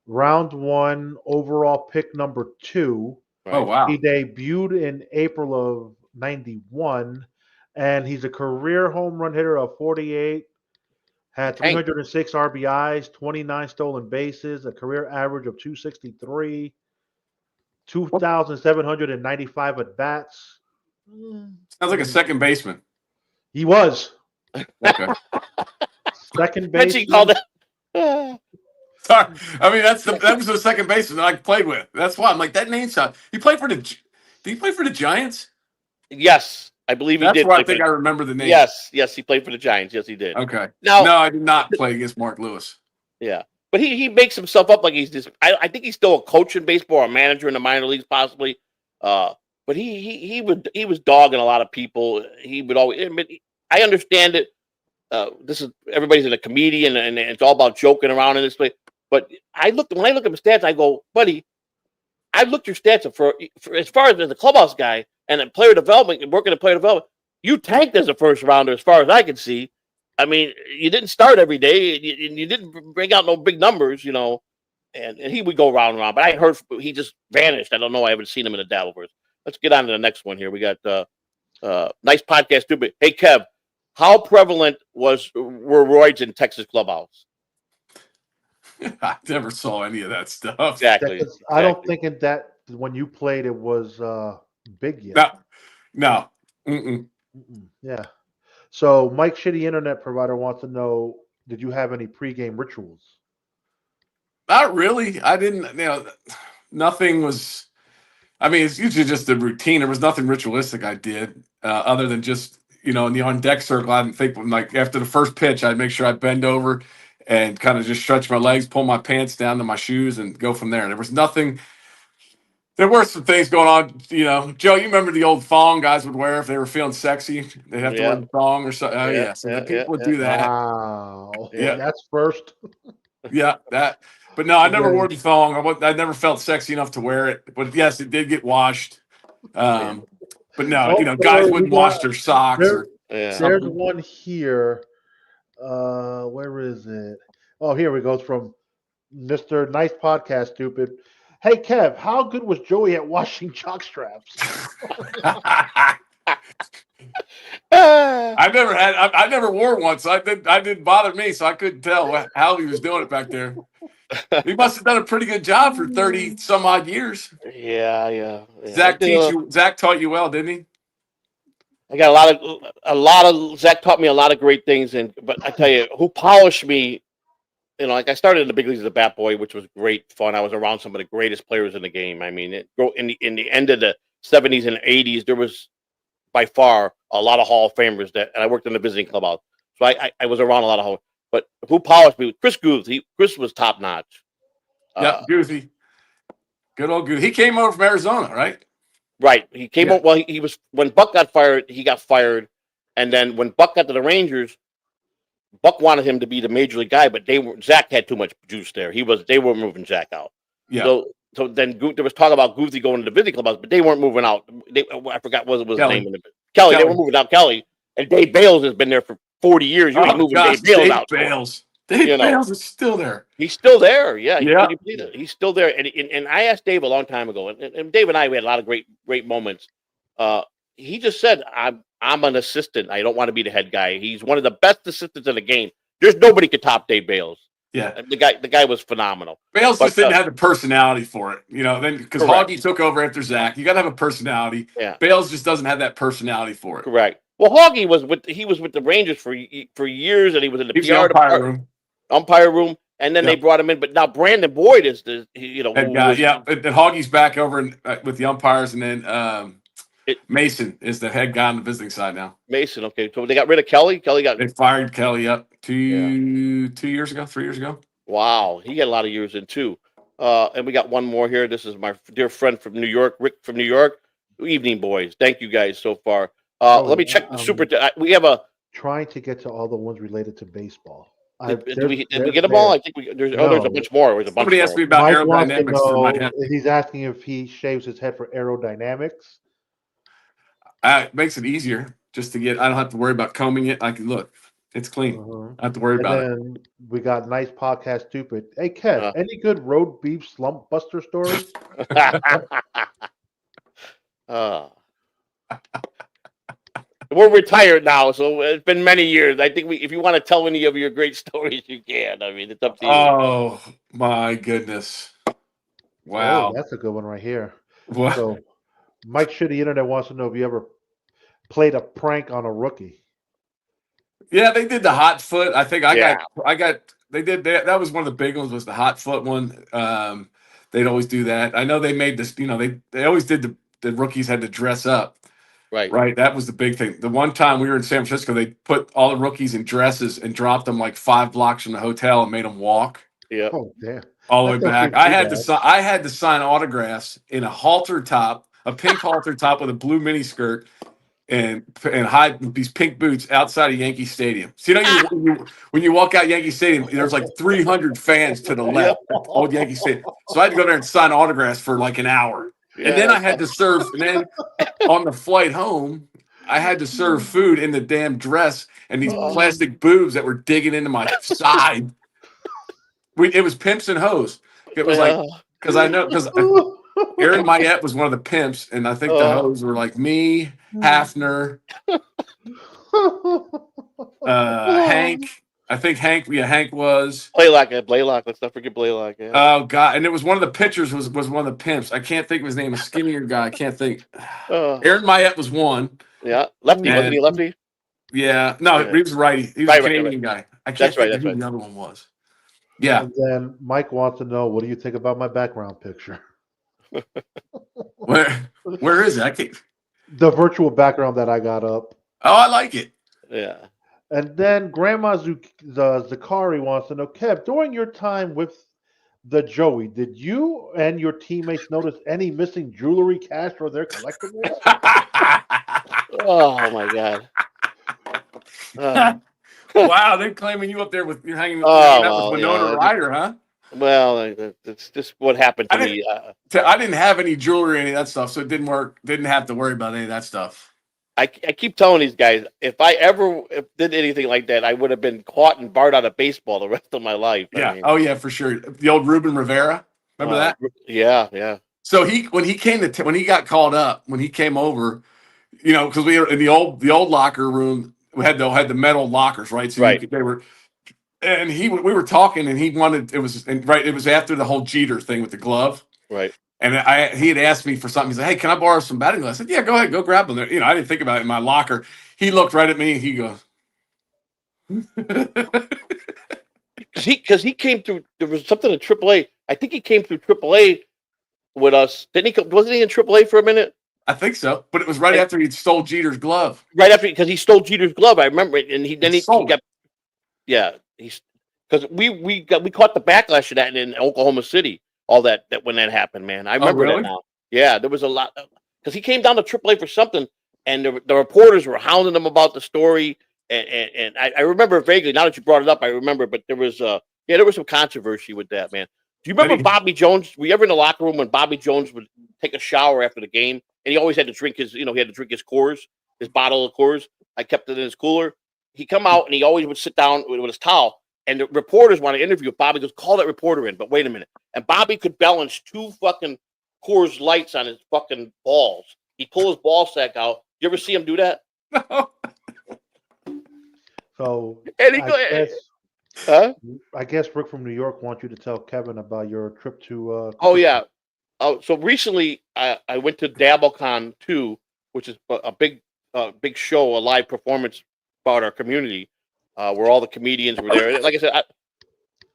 S4: Round 1, overall pick number 2.
S2: Right.
S3: Oh, wow.
S4: He debuted in April of '91, and he's a career home run hitter of 48, had 306 RBIs, 29 stolen bases, a career average of 263, 2,795 at-bats.
S3: Sounds like a second baseman.
S4: He was.
S3: Okay.
S4: Second baseman.
S2: Called it.
S3: Sorry. I mean, that was the second baseman that I played with. That's why I'm like, that name sounds. Did he play for the Giants?
S2: Yes, I believe he did.
S3: That's why I think I remember the name.
S2: Yes, he played for the Giants. Yes, he did.
S3: Okay.
S2: No,
S3: I did not play against Mark Lewis.
S2: Yeah, but he makes himself up like he's this. I think he's still a coach in baseball or a manager in the minor leagues, possibly. But he was dogging a lot of people. He would always. I understand it. Everybody's a comedian, and it's all about joking around in this place. But when I look at his stats, I go, buddy, I looked your stats up for as far as a clubhouse guy and in player development and working in player development. You tanked as a first rounder, as far as I can see. I mean, you didn't start every day, and you didn't bring out no big numbers, And he would go round and round. But I heard he just vanished. I don't know. I haven't seen him in the Dabbleverse. Let's get on to the next one here. We got nice podcast, stupid. Hey, Kev, how prevalent were roids in Texas clubhouse?
S3: I never saw any of that stuff.
S2: Exactly.
S4: I don't think that when you played it was big yet.
S3: No.
S4: Yeah. So Mike Shitty Internet Provider wants to know, did you have any pregame rituals?
S3: Not really. I didn't, nothing was, I mean, it's usually just a routine. There was nothing ritualistic I did other than just, in the on-deck circle. I didn't think, like, after the first pitch, I'd make sure I bend over and kind of just stretch my legs, pull my pants down to my shoes, and go from there. There was nothing There were some things going on, Joe, you remember the old thong guys would wear if they were feeling sexy? They'd have to wear the thong or something. Oh, yeah. So the people would do that.
S4: Wow.
S3: Yeah.
S4: That's first.
S3: Yeah, that. But no, I never
S4: Okay.
S3: wore the thong. I never felt sexy enough to wear it. But yes, it did get washed. But no, guys wouldn't wash their socks or
S4: There's
S3: something.
S4: one here. Where is it? Oh, here we go. It's from Mr. Nice Podcast, Stupid. Hey, Kev, how good was Joey at washing chalk straps?
S3: I never wore one, so I didn't bother me, so I couldn't tell how he was doing it back there. He must have done a pretty good job for 30 some odd years.
S2: Yeah.
S3: Zach taught you well, didn't he?
S2: I got a lot of Zach taught me a lot of great things, but I tell you, who polished me, like I started in the big leagues as a bat boy, which was great fun. I was around some of the greatest players in the game. I mean, in the end of the 70s and 80s, there was by far a lot of Hall of Famers and I worked in the visiting clubhouse, so I was around a lot of Hall. But who polished me? Chris Guth. Chris was top notch.
S3: Yeah, Guthy. Good old Guth. He came over from Arizona, right?
S2: Right. He came over. Well, he was when Buck got fired. He got fired, and then when Buck got to the Rangers, Buck wanted him to be the major league guy, but Zach had too much juice there. They were moving Zach out.
S3: Yeah.
S2: So then there was talk about Goofy going to the visiting clubhouse, but they weren't moving out. I forgot what was his name. Kelly. They were moving out Kelly, and Dave Bales has been there for 40 years. You ain't moving Dave Bales out.
S3: Dave Bales is still there.
S2: He's still there. Yeah. He's still there. And I asked Dave a long time ago, and Dave and I, we had a lot of great moments. He just said, I'm an assistant. I don't want to be the head guy. He's one of the best assistants in the game. There's nobody could top Dave Bales.
S3: Yeah.
S2: The guy was phenomenal.
S3: Bales just didn't have the personality for it, then because Hoggy took over after Zach. You got to have a personality.
S2: Yeah.
S3: Bales just doesn't have that personality for it.
S2: Correct. Well, Hoggy was with the Rangers for years, and he was in the PR umpire room, and then they brought him in. But now Brandon Boyd is the
S3: head guy. And Hoggy's back over with the umpires, and then Mason is the head guy on the visiting side now.
S2: Mason, okay. So they got rid of Kelly.
S3: They fired Kelly up 2 years ago, 3 years ago.
S2: Wow, he got a lot of years in too. And we got one more here. This is my dear friend from New York, Rick from New York. Good evening, boys. Thank you guys so far. Let me check the super. We have
S4: trying to get to all the ones related to baseball.
S2: Did we get them all? I think there's a bunch more.
S3: Somebody asked me about aerodynamics for my head.
S4: He's asking if he shaves his head for aerodynamics.
S3: It makes it easier just to get. I don't have to worry about combing it. I can look. It's clean. I have to worry about it.
S4: We got Nice Podcast, Stupid. Hey, Kev, any good road beef slump buster stories?
S2: We're retired now, so it's been many years. I think if you want to tell any of your great stories, you can. I mean, it's up to you.
S3: Oh my goodness! Wow,
S4: that's a good one right here.
S3: What?
S4: So, Mike Shitty Internet wants to know if you ever played a prank on a rookie.
S3: Yeah, they did the hot foot. I think I got. They did that. That was one of the big ones. Was the hot foot one? They'd always do that. I know they made this. They always did the rookies had to dress up. Right. That was the big thing. The one time we were in San Francisco, they put all the rookies in dresses and dropped them like 5 blocks from the hotel and made them walk.
S2: Yeah.
S4: Oh, damn.
S3: All the way back. I had to sign autographs in a halter top, a pink halter top with a blue mini skirt, and hide these pink boots outside of Yankee Stadium. So when you walk out Yankee Stadium, there's like 300 fans to the left, old Yankee Stadium. So I had to go there and sign autographs for like an hour. Yeah. And then I had to serve, and then on the flight home, I had to serve food in the damn dress and these plastic boobs that were digging into my side. It was pimps and hoes. It was like, because Aaron Mayette was one of the pimps, and I think the hoes were like me, Hafner, Hank. I think Hank was
S2: Blaylock. Let's not forget Blaylock. Yeah.
S3: Oh God! And it was one of the pitchers was one of the pimps. I can't think of his name. A skinnier guy. I can't think. Aaron Mayette was one.
S2: Yeah, lefty. Wasn't he lefty?
S3: Yeah. No, he was righty. He was a Canadian guy. I can't think of who the other one was. Yeah.
S4: And then Mike wants to know, what do you think about my background picture?
S3: Where is it? I can't.
S4: The virtual background that I got up.
S3: Oh, I like it.
S2: Yeah.
S4: And then Grandma Zakari wants to know, Kev, during your time with the Joey, did you and your teammates notice any missing jewelry, cash, or their collectibles?
S2: Oh my God. Uh,
S3: Wow, they're claiming you up there with you're hanging
S2: oh
S3: out with
S2: well,
S3: Winona
S2: yeah.
S3: Ryder, huh?
S2: Well, it's just what happened to
S3: I didn't.
S2: me.
S3: I didn't have any jewelry or any of that stuff, so it didn't work. Didn't have to worry about any of that stuff.
S2: I keep telling these guys, if I ever did anything like that, I would have been caught and barred out of baseball the rest of my life.
S3: Yeah.
S2: I mean,
S3: Oh yeah, for sure. The old Ruben Rivera. Remember that?
S2: Yeah, yeah.
S3: So when he came to when he got called up, when he came over, because we were in the old locker room, we had the metal lockers, right? So
S2: Right.
S3: they were, and we were talking, and he wanted it was after the whole Jeter thing with the glove,
S2: Right.
S3: and he had asked me for something. He said, "Hey, can I borrow some batting gloves?" I said, "Yeah, go ahead, go grab them." I didn't think about it in my locker. He looked right at me, and he goes,
S2: Because he came through. There was something in AAA. I think he came through AAA with us. Didn't he? Wasn't he in AAA for a minute?
S3: I think so, but it was right after he stole Jeter's glove.
S2: Right after, because he stole Jeter's glove. I remember it, and he got. Yeah, because we caught the backlash of that in Oklahoma City. All that when that happened, man. I remember
S3: really?
S2: that now. Yeah, there was a lot because he came down to AAA for something, and the reporters were hounding him about the story. And I remember vaguely. Now that you brought it up, I remember. But there was there was some controversy with that, man. Do you remember Bobby Jones? Were you ever in the locker room when Bobby Jones would take a shower after the game, and he always had to drink his, he had to drink his Coors, his bottle of Coors. I kept it in his cooler. He come out and he always would sit down with his towel. And the reporters want to interview Bobby. Goes, call that reporter in. But wait a minute. And Bobby could balance 2 fucking Coors Lights on his fucking balls. He'd pull his ball sack out. You ever see him do that?
S4: So
S2: Huh?
S4: I guess Rick from New York wants you to tell Kevin about your trip to.
S2: Oh yeah. So recently I went to DabbleCon 2, which is a big show, a live performance about our community, where all the comedians were there. Like I said,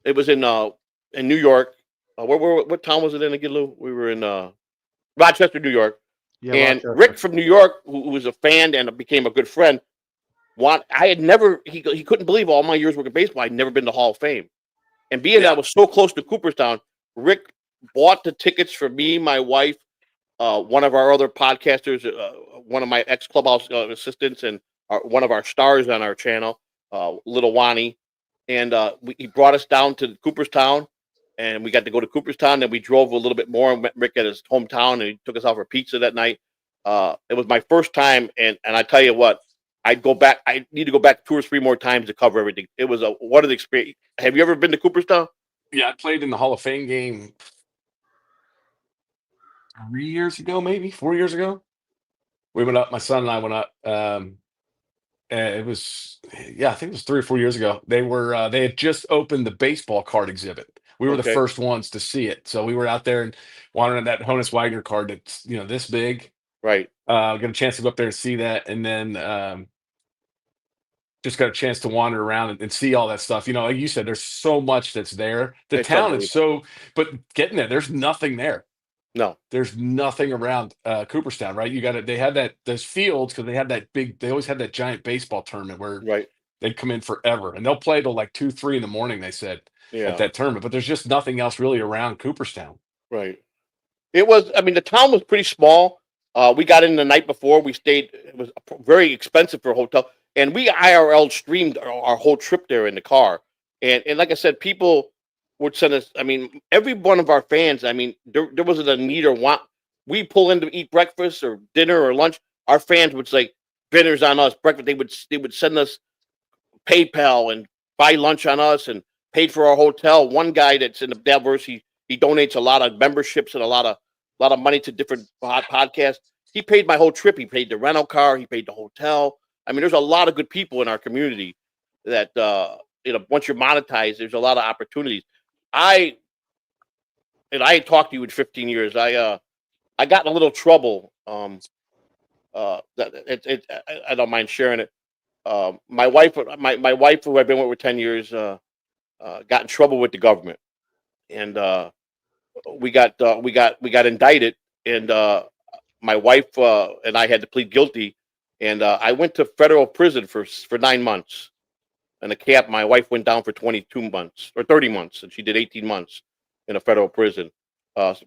S2: it was in New York. What town was it in again, Lou? We were in Rochester, New York.
S4: Yeah,
S2: and
S4: Rochester.
S2: Rick from New York, who was a fan and became a good friend, I had never. He couldn't believe all my years working baseball. I'd never been to Hall of Fame, and being that I was so close to Cooperstown, Rick bought the tickets for me, my wife, one of our other podcasters, one of my ex-clubhouse assistants, and one of our stars on our channel, Little Wani. And he brought us down to Cooperstown, and we got to go to Cooperstown. Then we drove a little bit more and met Rick at his hometown, and he took us out for pizza that night. It was my first time, and I tell you what, I'd go back. I need to go back 2 or 3 more times to cover everything. It was what an experience. Have you ever been to Cooperstown?
S3: Yeah, I played in the Hall of Fame game 3 years ago, maybe 4 years ago. We went up. My son and I went up. And it was, I think it was 3 or 4 years ago. They had just opened the baseball card exhibit. We were the first ones to see it. So we were out there and wanted that Honus Wagner card that's this big.
S2: Right.
S3: Got a chance to go up there and see that, and then just got a chance to wander around and see all that stuff. Like you said, there's so much that's there. The town is but getting there, there's nothing there.
S2: No,
S3: there's nothing around Cooperstown, right? They had those fields because they always had that giant baseball tournament where they'd come in forever, and they'll play till like 2, 3 in the morning. They said at that tournament, but there's just nothing else really around Cooperstown.
S2: Right. It was. I mean, the town was pretty small. We got in the night before. We stayed. It was very expensive for a hotel, and we IRL streamed our whole trip there in the car. And like I said, people would send us. I mean, every one of our fans. I mean, there wasn't a need or want. We pull in to eat breakfast or dinner or lunch. Our fans would say, "Dinner's on us." Breakfast. They would send us PayPal and buy lunch on us and paid for our hotel. One guy that's in the Devers, he donates a lot of memberships and a lot of money to different podcasts. He paid my whole trip. He paid the rental car. He paid the hotel. I mean, there's a lot of good people in our community that, once you're monetized, there's a lot of opportunities. I ain't talked to you in 15 years. I got in a little trouble. I don't mind sharing it. My wife, who I've been with for 10 years, got in trouble with the government, and we got indicted, and my wife and I had to plead guilty, and I went to federal prison for 9 months, and my wife went down for 22 months or 30 months, and she did 18 months. in a federal prison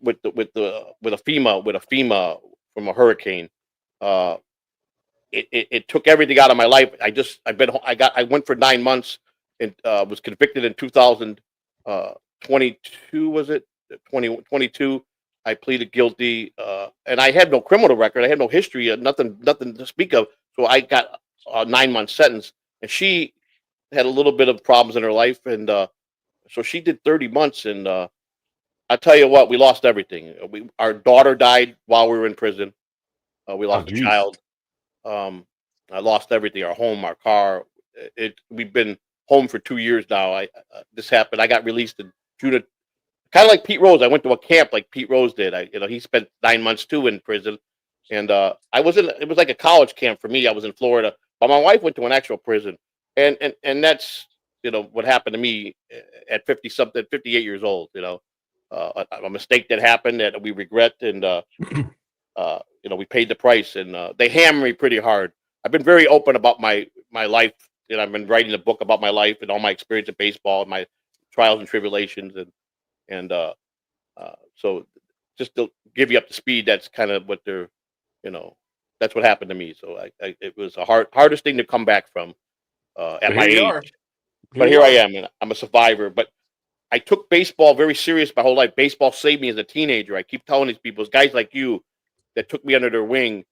S2: with a FEMA from a hurricane. It took everything out of my life. I went for 9 months and was convicted in 2022. Was it 2022? I pleaded guilty, and I had no criminal record. I had no history, nothing to speak of. So I got a 9-month sentence, and she had a little bit of problems in her life, and so she did 30 months. And I tell you what, we lost everything. Our daughter died while we were in prison. We lost a child. I lost everything: our home, our car. We've been home for 2 years now. This happened. I got released in June. Kind of like Pete Rose. I went to a camp like Pete Rose did. He spent 9 months too in prison, and it was like a college camp for me. I was in Florida, but my wife went to an actual prison, and that's what happened to me at 58 years old. A mistake that happened that we regret, and we paid the price, and they hammered me pretty hard. I've been very open about my life, and I've been writing a book about my life and all my experience in baseball and my trials and tribulations, and so just to give you up to speed, that's kind of what that's what happened to me. So it was a hardest thing to come back from at my age. But here I am, and I'm a survivor. But I took baseball very serious my whole life. Baseball saved me as a teenager. I keep telling these people, it's guys like you that took me under their wing.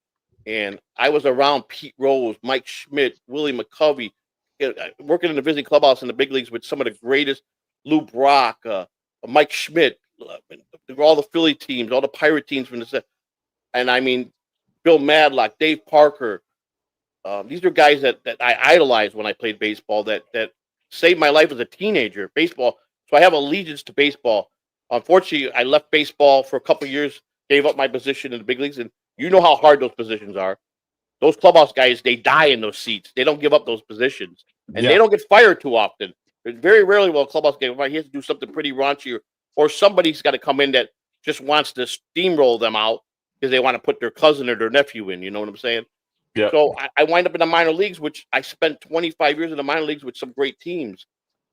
S2: And I was around Pete Rose, Mike Schmidt, Willie McCovey, working in the visiting clubhouse in the big leagues with some of the greatest, Lou Brock, Mike Schmidt, all the Philly teams, all the Pirate teams from the set. And I mean, Bill Madlock, Dave Parker. These are guys that I idolized when I played baseball that saved my life as a teenager. Baseball. So I have allegiance to baseball. Unfortunately, I left baseball for a couple of years, gave up my position in the big leagues, and you know how hard those positions are. Those clubhouse guys, they die in those seats. They don't give up those positions, and they don't get fired too often. Very rarely will a clubhouse guy, he has to do something pretty raunchy, or somebody's got to come in that just wants to steamroll them out because they want to put their cousin or their nephew in. You know what I'm saying?
S3: Yeah.
S2: So I wind up in the minor leagues, which I spent 25 years in the minor leagues with some great teams,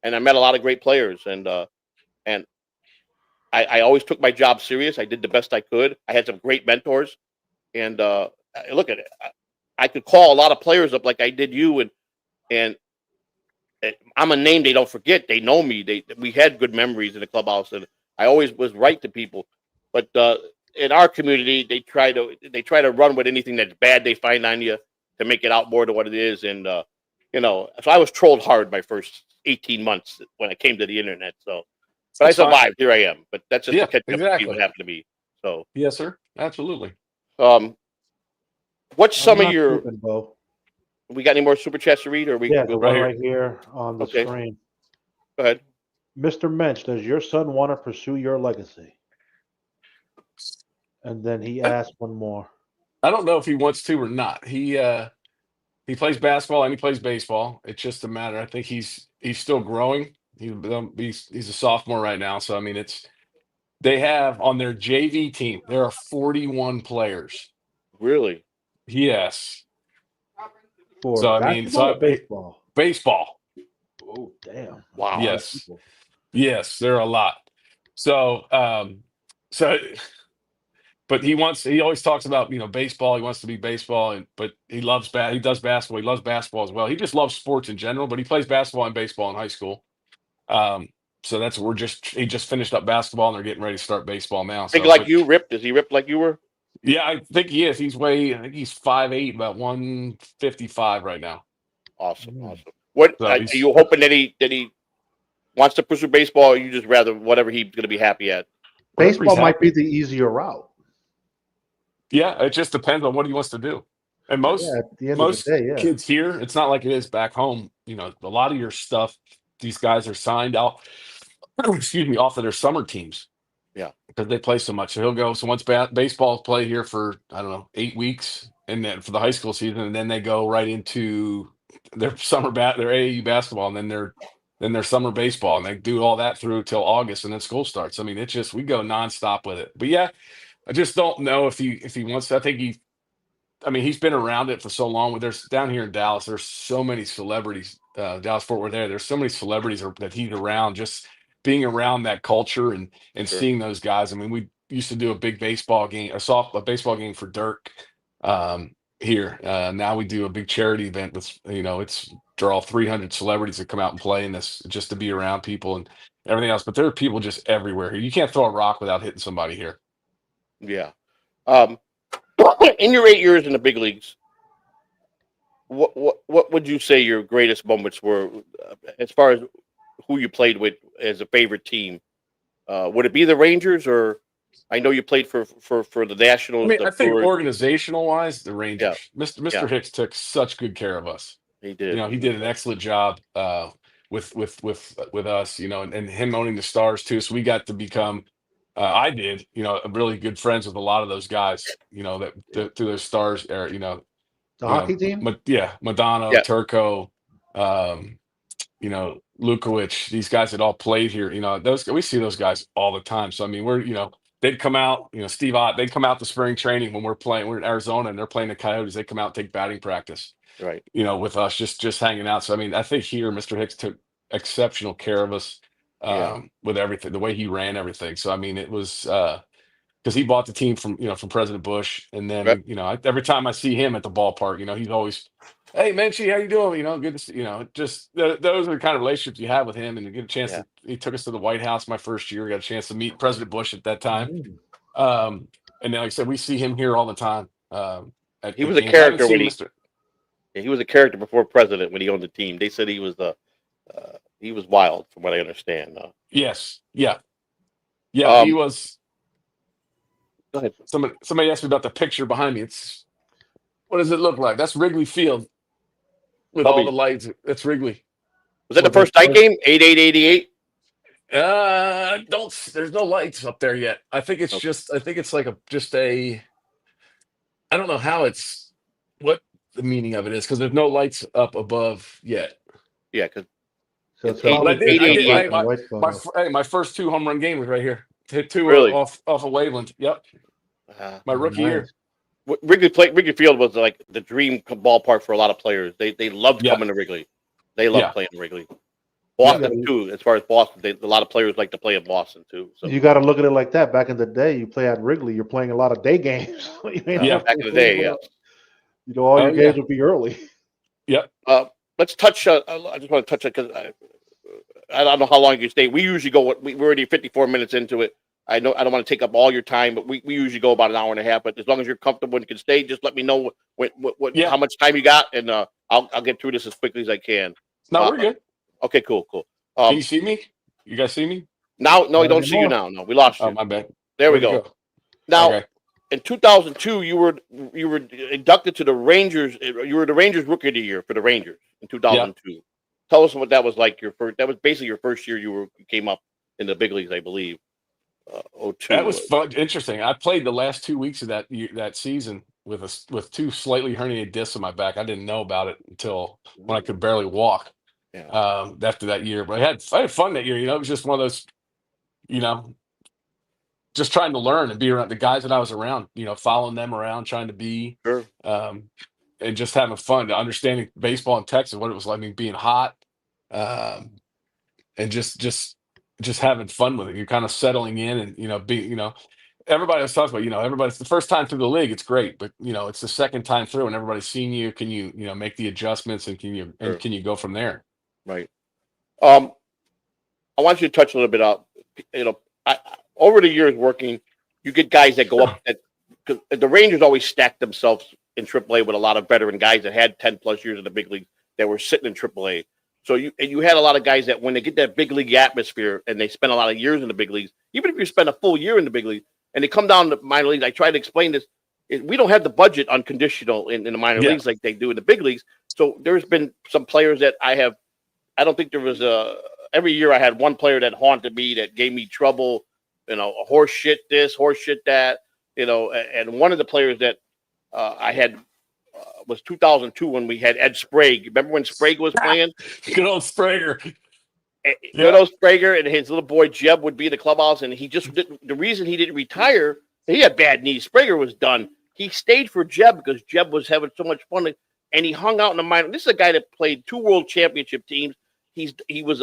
S2: and I met a lot of great players, and I always took my job serious. I did the best I could. I had some great mentors, and look at it. I could call a lot of players up like I did you, and I'm a name they don't forget. They know me. We had good memories in the clubhouse, and I always was right to people. But in our community, they try to run with anything that's bad they find on you to make it out more than what it is. And so I was trolled hard my first 18 months when I came to the internet. So, but
S3: That's
S2: I survived.
S3: fine.
S2: Here I am. But that's just to catch up to see
S3: Exactly.
S2: what happened to me. So,
S3: Yes, sir. Absolutely.
S2: what's some
S4: I'm
S2: of
S4: not
S2: your?
S4: tripping, Bo.
S2: We got any more super chats to read, or we?
S4: Yeah,
S2: We'll,
S4: the one
S3: here.
S4: right here on the
S2: Okay.
S4: screen.
S2: go ahead.
S4: Mr. Mensch, does your son want to pursue your legacy? And then he asked one more.
S3: I don't know if he wants to or not. He plays basketball and he plays baseball. It's just a matter. I think he's still growing. He's a sophomore right now, so I mean, they have on their JV team there are 41 players.
S2: Really?
S3: Yes.
S4: For
S3: So I mean,
S4: basketball or baseball?
S3: baseball.
S4: Oh, damn.
S2: Wow.
S3: Yes. Yes, there are a lot. So but he always talks about, baseball. He wants to be baseball, but he does basketball. He loves basketball as well. He just loves sports in general, but he plays basketball and baseball in high school. So that's he just finished up basketball and they're getting ready to start baseball now.
S2: Think
S3: So,
S2: like you ripped? Is he ripped like you were?
S3: yeah, I think he is. I think he's 5'8", about 155 right now.
S2: Awesome. What
S3: So
S2: are you hoping that he wants to pursue baseball, or you just rather whatever he's going to be happy at?
S3: Whatever
S4: Baseball
S3: he's
S4: might
S3: happy.
S4: be the easier route.
S3: Yeah, it just depends on what he wants to do. And
S4: Yeah, at the end of the day, yeah.
S3: kids here, it's not like it is back home. A lot of your stuff, these guys are signed out, excuse me, off of their summer teams.
S2: Yeah.
S3: Because they play so much. So he'll go. So once baseball play here for, I don't know, 8 weeks, and then for the high school season, and then they go right into their their AAU basketball, and then their summer baseball, and they do all that through till August, and then school starts. I mean, we go nonstop with it. But yeah, I just don't know if he wants to. I think he's been around it for so long. There's down here in Dallas, there's so many celebrities. Dallas Fort Worth there's so many celebrities that he's around. Just being around that culture and
S2: Sure.
S3: seeing those guys. I mean, we used to do a big baseball game, a baseball game for Dirk here. Now we do a big charity event with, it's draw 300 celebrities that come out and play in this just to be around people and everything else. But there are people just everywhere here. You can't throw a rock without hitting somebody here.
S2: Yeah. In your 8 years in the big leagues, what would you say your greatest moments were as far as who you played with as a favorite team? Would it be the Rangers, or I know you played for the Nationals?
S3: I think organizational wise, the Rangers.
S2: Yeah.
S3: Mr. Hicks took such good care of us.
S2: He did.
S3: He did an excellent job with us, and him owning the Stars too. So we got to become I did, really good friends with a lot of those guys, through those Stars era,
S4: the hockey team.
S3: Madonna, Turco, Lukowicz, these guys that all played here, we see those guys all the time. So I mean, they'd come out, Steve Ott, they'd come out to spring training when we're in Arizona and they're playing the Coyotes. They come out and take batting practice,
S2: right?
S3: With us, just hanging out. So I mean, I think here Mr. Hicks took exceptional care of us with everything, the way he ran everything. So I mean, it was because he bought the team from President Bush, and then every time I see him at the ballpark, he's always, hey Menchie, how you doing? Good to see, just those are the kind of relationships you have with him, and you get a chance he took us to the White House my first year. We got a chance to meet President Bush at that time. And then, like I said, we see him here all the time.
S2: He was a character when he was a character before president when he owned the team. They said he was he was wild, from what I understand.
S3: Yes, he was.
S2: Go ahead.
S3: Somebody asked me about the picture behind me. What does it look like? That's Wrigley Field with all the lights. That's Wrigley.
S2: Was that the first night game? 8888.
S3: There's no lights up there yet. I think it's like I don't know what the meaning of it is, because there's no lights up above yet.
S2: Yeah, because
S3: my first 2 home run game was right here. Hit 2
S2: really?
S3: off of Waveland. Yep. My rookie year.
S2: Wrigley Field was like the dream ballpark for a lot of players. They loved coming to Wrigley. They loved playing Wrigley. Boston too. As far as Boston, a lot of players like to play in Boston too. So
S4: you got to look at it like that. Back in the day, you play at Wrigley, you're playing a lot of day games.
S2: Back in the day,
S4: all your games would be early.
S3: Yep.
S2: Let's touch. I just want to touch it because I don't know how long you can stay. We usually go. We're already 54 minutes into it. I know I don't want to take up all your time, but we usually go about an hour and a half. But as long as you're comfortable and can stay, just let me know how much time you got, and I'll get through this as quickly as I can.
S3: No, we're good.
S2: Okay, cool.
S3: Can you see me? You guys see me?
S2: No, I don't see you now. No, we lost you.
S3: Oh, my bad.
S2: There we go. Now, in 2002, you were inducted to the Rangers. You were the Rangers Rookie of the Year for the Rangers in 2002. Yeah. Tell us what that was like. That was basically your first year you came up in the big leagues, I believe. 02.
S3: That was fun. Interesting. I played the last 2 weeks of that season with 2 slightly herniated discs in my back. I didn't know about it until when I could barely walk.
S2: Yeah.
S3: After that year, but I had fun that year. It was just one of those, just trying to learn and be around the guys that I was around. Following them around, trying to be, and just having fun, understanding baseball in Texas, what it was like, being hot, and just having fun with it. You're kind of settling in, and everybody was talking about, everybody's the first time through the league, it's great, but it's the second time through, and everybody's seen you. Can you make the adjustments, and can you go from there?
S2: Right. I want you to touch a little bit out. Over the years working, you get guys that go up. Because the Rangers always stacked themselves in AAA with a lot of veteran guys that had 10 plus years in the big league that were sitting in AAA. So you had a lot of guys that when they get that big league atmosphere and they spend a lot of years in the big leagues, even if you spend a full year in the big league and they come down to minor leagues, I try to explain this. We don't have the budget unconditional in the minor leagues like they do in the big leagues. So there's been some players that I don't think there was every year I had one player that haunted me, that gave me trouble, horse shit this, horse shit that, and one of the players that I had was 2002 when we had Ed Sprague. Remember when Sprague was playing?
S3: Good old Sprague.
S2: Good old Sprague, and his little boy Jeb would be in the clubhouse, and he just didn't. The reason he didn't retire, he had bad knees. Sprague was done. He stayed for Jeb because Jeb was having so much fun, and he hung out in the minor. This is a guy that played 2 world championship teams. He was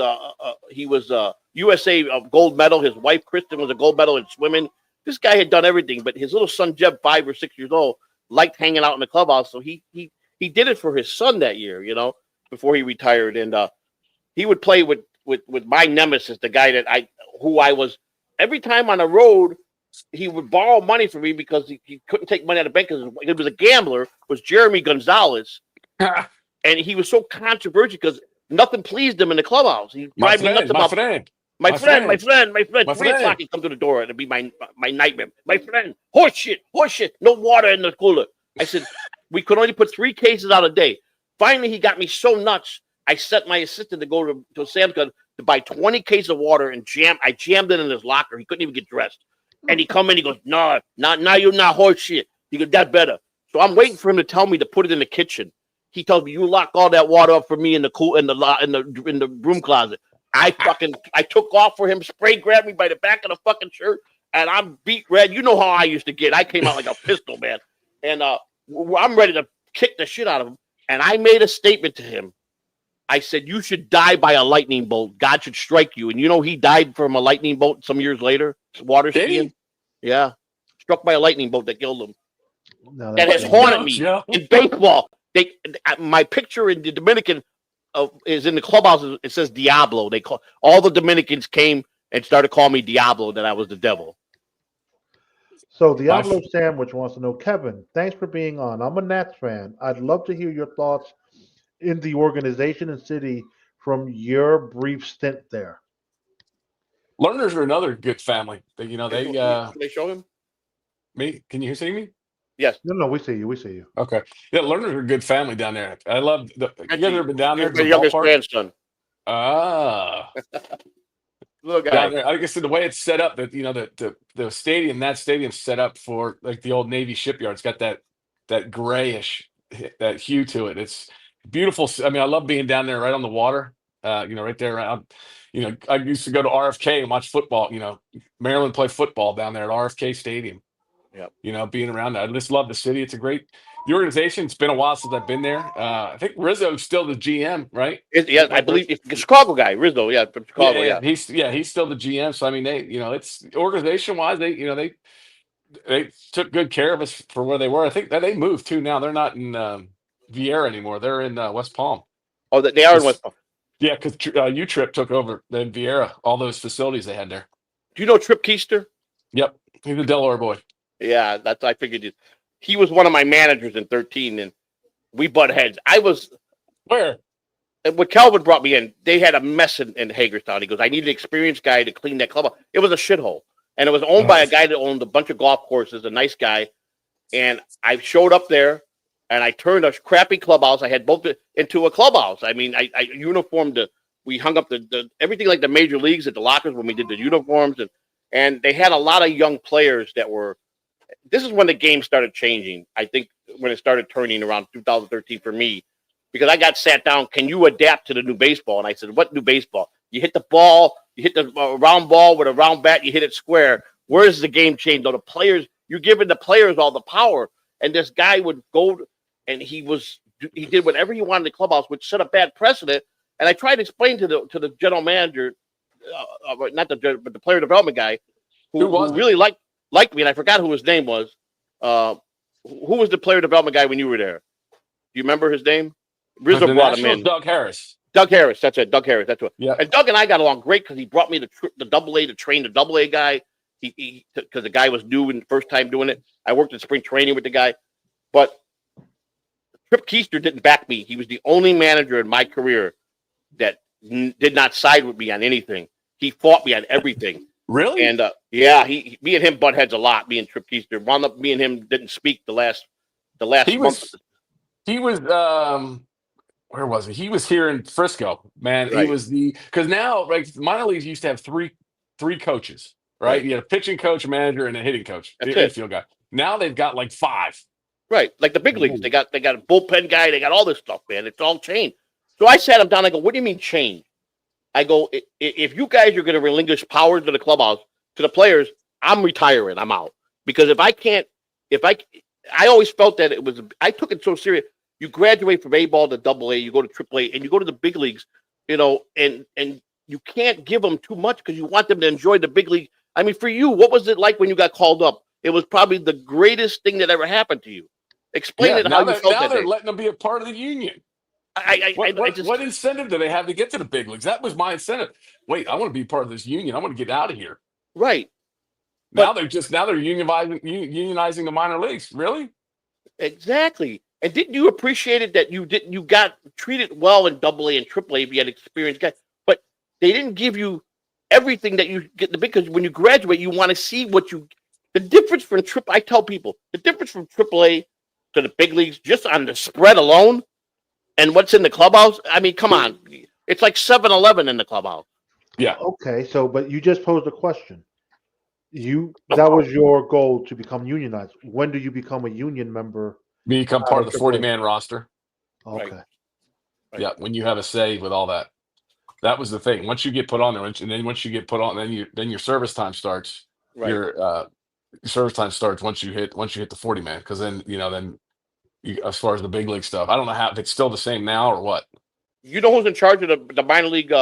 S2: USA gold medal. His wife Kristen was a gold medal in swimming. This guy had done everything, but his little son Jeb, 5 or 6 years old, liked hanging out in the clubhouse. So he did it for his son that year, before he retired. And he would play with my nemesis, the guy that who I was. Every time on the road, he would borrow money from me because he couldn't take money out of the bank because he was a gambler. Was Jeremy Gonzalez, and he was so controversial because nothing pleased him in the clubhouse. He
S3: My
S2: drive me nuts
S3: friend,
S2: about
S3: my friend.
S2: my friend. 3 o'clock he'd come to the door and it'd be my nightmare. My friend, horse shit, no water in the cooler. I said we could only put 3 cases out a day. Finally, he got me so nuts. I sent my assistant to go to Sam's Club to buy 20 cases of water and I jammed it in his locker. He couldn't even get dressed. And he come in, he goes, no, now you're not horse shit. He goes, that's better. So I'm waiting for him to tell me to put it in the kitchen. He tells me, you lock all that water up for me in the room closet. I took off for him, spray grabbed me by the back of the fucking shirt, and I'm beat red. You know how I used to get. I came out like a pistol, man. And I'm ready to kick the shit out of him. And I made a statement to him. I said, you should die by a lightning bolt. God should strike you. And he died from a lightning bolt some years later, water skiing. Yeah. Struck by a lightning bolt that killed him.
S4: No,
S2: that has haunted me in baseball. My picture in the Dominican is in the clubhouse. It says Diablo. All the Dominicans came and started calling me Diablo, that I was the devil.
S4: So Diablo Sandwich wants to know, Kevin, thanks for being on. I'm a Nats fan. I'd love to hear your thoughts in the organization and city from your brief stint there.
S3: Learners are another good family. They
S2: show him.
S3: Me? Can you see me?
S2: Yes.
S4: No, we see you.
S3: Okay. Yeah, Learners are a good family down there. I love you guys ever been down there?
S2: My youngest grandson. Little guy.
S3: Down there. I guess the way it's set up, that the stadium, that stadium's set up for like the old Navy shipyard. It's got that grayish, that hue to it. It's beautiful. I mean, I love being down there right on the water. Right there around. I used to go to RFK and watch football. Maryland play football down there at RFK Stadium.
S2: Yeah.
S3: Being around that. I just love the city. It's the organization. It's been a while since I've been there. I think Rizzo's still the GM, right?
S2: Yeah, I believe it's a Chicago guy, Rizzo. Yeah, from Chicago. Yeah.
S3: He's still the GM. So I mean, it's organization wise, they took good care of us for where they were. I think that they moved too now. They're not in Vieira anymore. They're in West Palm.
S2: Oh, they are in West Palm.
S3: Yeah, because U-Trip took over then Vieira, all those facilities they had there.
S2: Do you know Trip Keister?
S3: Yep, he's a Delaware boy.
S2: Yeah, I figured he was one of my managers in 13, and we butt heads. I was
S3: where
S2: when Calvin brought me in, they had a mess in Hagerstown. He goes, I need an experienced guy to clean that club up. It was a shithole, and it was owned by a guy that owned a bunch of golf courses, a nice guy. And I showed up there, and I turned a crappy clubhouse. I had both into a clubhouse. I mean, I uniformed we hung up the everything like the major leagues at the lockers when we did the uniforms, and they had a lot of young players that were. This is when the game started changing. I think when it started turning around 2013 for me, because I got sat down. Can you adapt to the new baseball? And I said, what new baseball? You hit the ball, you hit the round ball with a round bat, you hit it square. Where is the game change? Though the players, you're giving the players all the power, and this guy would go and he did whatever he wanted in the clubhouse, which set a bad precedent. And I tried to explain to the general manager, but the player development guy, who really liked me, and I forgot who his name was. Who was the player development guy when you were there? Do you remember his name? Rizzo brought him in.
S3: Doug Harris.
S2: Doug Harris, that's it. Doug Harris, that's what.
S3: Yeah.
S2: And Doug and I got along great because he brought me the double-A to train the double-A guy. Because the guy was new and first time doing it. I worked in spring training with the guy, but Trip Keister didn't back me. He was the only manager in my career that did not side with me on anything. He fought me on everything.
S3: Really?
S2: And me and him butt heads a lot. Me and Trip Keister wound up. Me and him didn't speak the last month.
S3: He was where was he? He was here in Frisco, man.
S2: Right.
S3: He was because now minor leagues used to have three coaches, right? You had a pitching coach, a manager, and a hitting coach, infield guy. Now they've got like 5.
S2: Right, like the big leagues. They got a bullpen guy. They got all this stuff, man. It's all changed. So I sat him down. I go, what do you mean change? I go, if you guys are going to relinquish power to the clubhouse, to the players, I'm retiring. I'm out. Because I always felt that I took it so serious. You graduate from A-ball to Double-A, you go to Triple-A, and you go to the big leagues, and you can't give them too much because you want them to enjoy the big league. I mean, for you, what was it like when you got called up? It was probably the greatest thing that ever happened to you. Explain it how you felt that
S6: they're
S2: day.
S6: letting them be a part of the union. What incentive do they have to get to the big leagues? That was my incentive. Wait, I want to be part of this union. I want to get out of here.
S2: Right.
S6: Now they're unionizing the minor leagues. Really?
S2: Exactly. And didn't you appreciate it that you got treated well in AA and AAA if you had experienced guys, but they didn't give you everything that you get because when you graduate, you want to see the difference from I tell people the difference from AAA to the big leagues just on the spread alone and what's in the clubhouse. I mean, come on. It's like 7-Eleven in the clubhouse.
S6: Yeah.
S4: Okay, but you just posed a question. That was your goal to become unionized. When do you become a union member?
S6: Become part of the 40-man roster.
S4: Okay.
S2: Right.
S6: Yeah, when you have a say with all that. That was the thing. Once you get put on there, and then once you get put on, then your service time starts.
S2: Right.
S6: Your service time starts once you hit the 40-man, because then as far as the big league stuff, I don't know if it's still the same now or what.
S2: You know who's in charge of the minor league?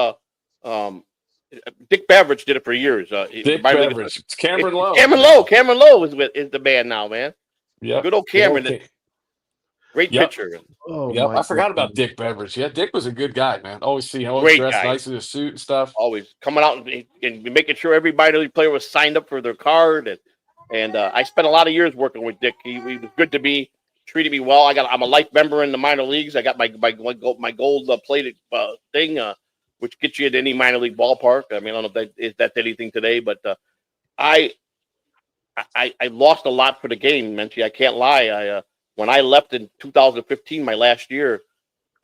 S2: Dick Beveridge did it for years.
S6: Dick Beveridge. It's Cameron Lowe.
S2: Cameron Lowe is the man now, man.
S6: Yeah.
S2: Good old Cameron. Great pitcher.
S4: Oh,
S6: yep. I forgot about Dick Beveridge. Yeah, Dick was a good guy, man. Always see him dressed nice in his suit and stuff.
S2: Always coming out and making sure every minor league player was signed up for their card. And I spent a lot of years working with Dick. He was good to me, treated me well. I'm a life member in the minor leagues. I got my gold plated thing, which gets you at any minor league ballpark. I mean, I don't know if that's anything today, but I lost a lot for the game, Menchie. I can't lie. When I left in 2015, my last year,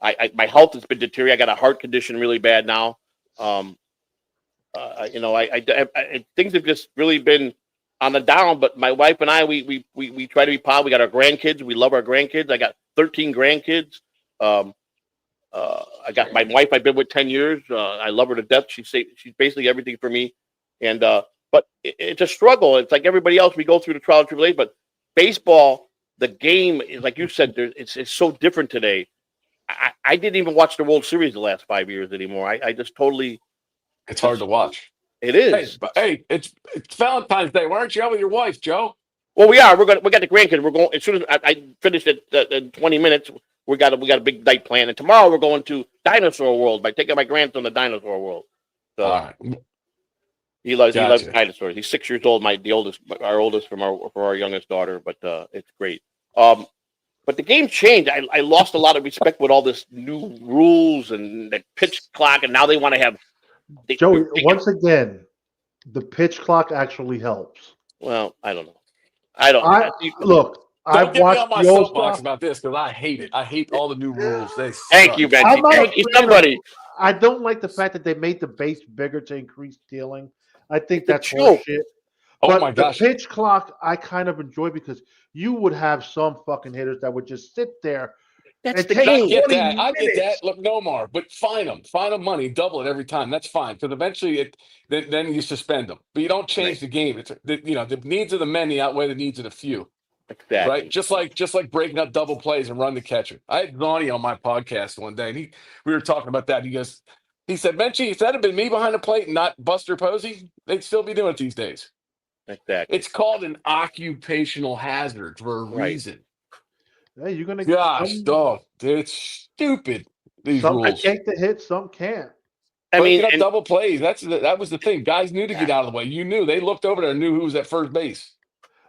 S2: my health has been deteriorating. I got a heart condition really bad now. Things have just really been on the down. But my wife and I, we try to be positive. We got our grandkids. We love our grandkids. I got 13 grandkids. I got my wife I've been with 10 years. I love her to death. She's basically everything for me. And but it's a struggle. It's like everybody else. We go through the trial and tribulation. But baseball, the game is like you said. It's so different today. I didn't even watch the World Series the last 5 years anymore. I just totally.
S6: It's hard to watch.
S2: It is.
S6: Hey, it's Valentine's Day. Why aren't you out with your wife, Joe?
S2: Well, we are. We got the grandkids. We're going as soon as I finish it in 20 minutes. We got a big night plan, and tomorrow we're going to Dinosaur World by taking my grandson to Dinosaur World. So
S6: all right.
S2: He loves dinosaurs. He's 6 years old. Our oldest for our youngest daughter, but it's great. But the game changed. I lost a lot of respect with all this new rules and the pitch clock, and now they want to have.
S4: Joey, once again, the pitch clock actually helps.
S2: Well, I don't know.
S4: Look. I've watched
S6: on my soapbox about this because I hate it. I hate all the new rules.
S2: Thank you, Benji. Thank you, somebody.
S4: I don't like the fact that they made the base bigger to increase stealing. I think that's bullshit.
S6: Oh my gosh.
S4: The pitch clock I kind of enjoy because you would have some fucking hitters that would just sit there.
S2: That's the game.
S6: I get that. Look, Nomar, but fine them money, double it every time. That's fine because eventually then you suspend them, but you don't change the game. It's the needs of the many outweigh the needs of the few.
S2: Exactly.
S6: Right, just like breaking up double plays and run the catcher. I had Lonnie on my podcast one day, and we were talking about that. He said, Menchie, if that had been me behind the plate and not Buster Posey, they'd still be doing it these days.
S2: Exactly.
S6: It's called an occupational hazard for a reason.
S4: Hey, you're gonna
S6: it's stupid. These
S4: some
S6: rules.
S4: Can take the hit, some can't.
S2: I mean,
S6: double plays. That was the thing. Guys knew to get out of the way. You knew they looked over there and knew who was at first base.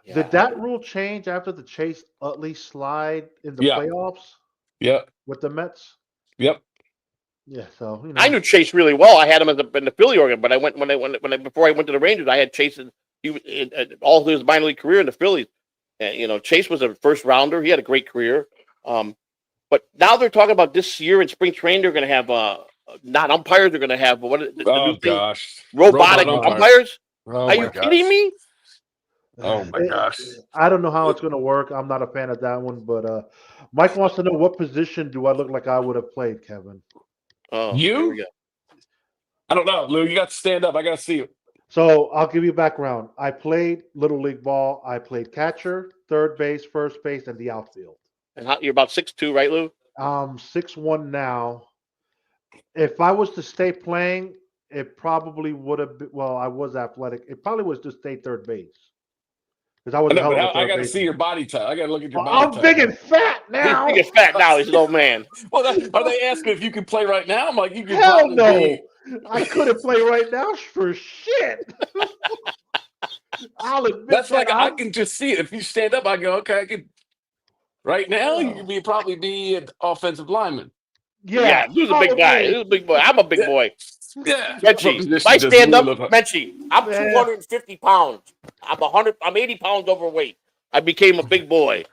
S4: Yeah. Did that rule change after the Chase Utley slide in the playoffs?
S6: Yep.
S4: With the Mets?
S6: Yep.
S4: Yeah, so
S2: I knew Chase really well. I had him in the Philly organ, but before I went to the Rangers, I had Chase all his minor league career in the Phillies. And, Chase was a first rounder. He had a great career. But now they're talking about this year in spring training. They're going to have not umpires. They're going to have robotic umpires. Are you kidding me?
S6: Oh my gosh!
S4: I don't know how it's going to work. I'm not a fan of that one, but Mike wants to know what position do I look like I would have played, Kevin?
S2: Oh,
S6: you? I don't know, Lou. You got to stand up. I got to see you.
S4: So I'll give you background. I played Little League ball. I played catcher, third base, first base, and the outfield.
S2: And you're about 6'2", right, Lou?
S4: 6'1" now. If I was to stay playing, it probably would have been. Well, I was athletic. It probably was to stay third base because I was
S6: I
S4: a
S6: know,
S4: hell
S6: but
S4: of a
S6: I
S4: third
S6: got to see
S4: baseman.
S6: your body type. I got to look at your
S4: Well,
S6: body
S4: I'm
S6: type.
S4: big and fat
S2: He's
S4: now.
S2: big as fat now. He's an old man.
S6: Well, are they asking if you can play right now? I'm like, you could
S4: Hell
S6: probably
S4: no.
S6: be.
S4: I couldn't play right now for shit. I'll admit
S6: That's
S4: that.
S6: like I can just see it. If you stand up, I go, okay, I can. Right now, you could probably be an offensive lineman.
S2: Yeah, he's a big guy. He's a big boy. I'm a big boy.
S6: Yeah.
S2: Menchie, if I stand up, Menchie, I'm 250 pounds. I'm 80 pounds overweight. I became a big boy.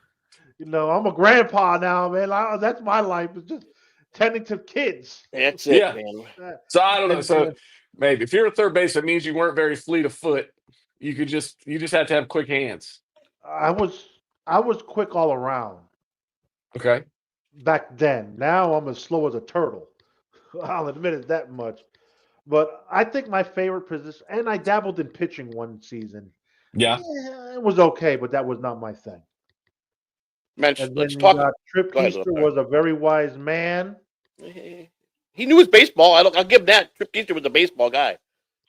S4: You know, I'm a grandpa now, man. That's my life. It's just tending to kids.
S2: That's it, man.
S6: So I don't know.
S4: And,
S6: So maybe if you're a third base, that means you weren't very fleet of foot. You just have to have quick hands.
S4: I was quick all around
S6: Okay.
S4: back then. Now I'm as slow as a turtle. I'll admit it that much. But I think my favorite position, and I dabbled in pitching one season.
S6: Yeah.
S4: It was okay, but that was not my thing.
S2: Mench,
S4: And
S2: let's
S4: then
S2: talk.
S4: you got Trip
S2: Go ahead,
S4: Keister
S2: Lil.
S4: was a very wise man.
S2: He knew his baseball. I'll give him that. Trip Keister was a baseball guy.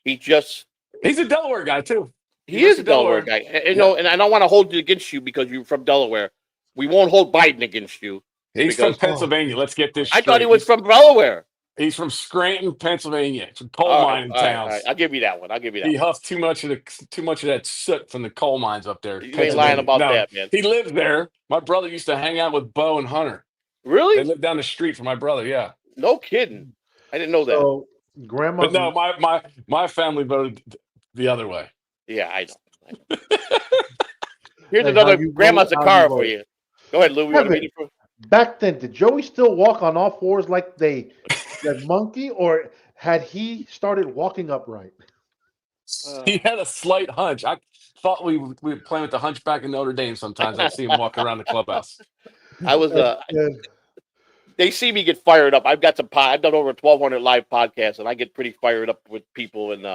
S2: He's
S6: a Delaware guy too.
S2: He is a Delaware guy. And, you know, and I don't want to hold it against you because you're from Delaware. We won't hold Biden against you.
S6: He's from Pennsylvania. Let's get this straight.
S2: I thought he was from Delaware.
S6: He's from Scranton, Pennsylvania. It's a coal mining town.
S2: All right. I'll give you that one.
S6: He huffed too much of that soot from the coal mines up there.
S2: You ain't lying about that, man.
S6: He lived there. My brother used to hang out with Bo and Hunter.
S2: Really?
S6: They lived down the street from my brother. Yeah.
S2: No kidding. I didn't know that.
S4: So grandma's.
S6: But no, my family voted the other way.
S2: Yeah, I know. Here's another grandma's a car for you. Go ahead, Lou. You want to read it for?
S4: Back then, did Joey still walk on all fours like that monkey, or had he started walking upright?
S6: He had a slight hunch. I thought we would play with the hunchback in Notre Dame sometimes. I see him walking around the clubhouse.
S2: I was they see me get fired up. I've done over 1,200 live podcasts, and I get pretty fired up with people. And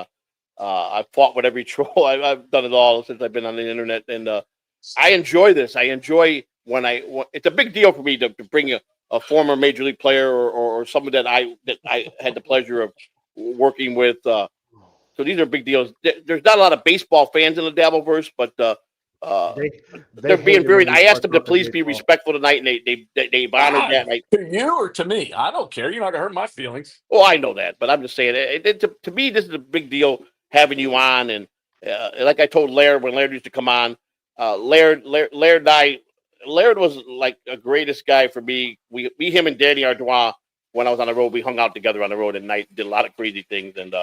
S2: I've fought with every troll. I've done it all since I've been on the internet, and I enjoy this. I enjoy when it's a big deal for me to bring a former major league player or someone that I had the pleasure of working with. So these are big deals. There's not a lot of baseball fans in the Dabbleverse, but they're being very. I asked them to please be respectful tonight, and they honored that night.
S6: To you or to me? I don't care. You're not gonna hurt my feelings.
S2: Well, I know that, but I'm just saying. To me, this is a big deal having you on, and like I told Laird when Laird used to come on, Laird and I. Laird was like a greatest guy for me. Him and Danny Ardois, when I was on the road, we hung out together on the road at night, did a lot of crazy things. And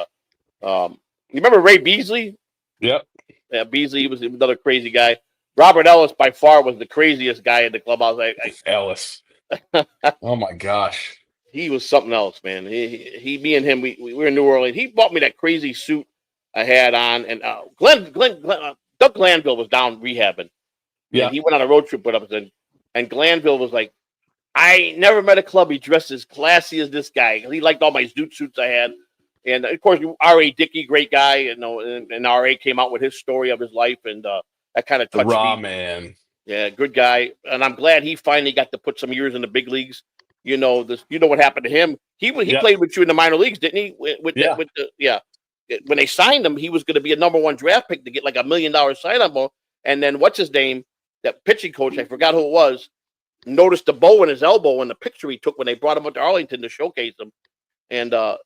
S2: you remember Ray Beasley?
S6: Yep.
S2: Yeah, Beasley was another crazy guy. Robert Ellis by far was the craziest guy in the clubhouse.
S6: Ellis. Oh my gosh.
S2: He was something else, man. Me and him, we were in New Orleans. He bought me that crazy suit I had on, and Doug Glanville was down rehabbing. Yeah, and he went on a road trip with us, and Glanville was like, I never met a club he dressed as classy as this guy. He liked all my zoot suits I had, and of course R.A. Dickey, great guy, and R.A. came out with his story of his life, and that kind of touched me.
S6: Raw man,
S2: yeah, good guy, and I'm glad he finally got to put some years in the big leagues. You know what happened to him. He played with you in the minor leagues, didn't he? When they signed him, he was going to be a #1 draft pick to get like $1 million sign-on bonus, and then what's his name? That pitching coach, I forgot who it was, noticed the bow in his elbow in the picture he took when they brought him up to Arlington to showcase him. And
S6: no,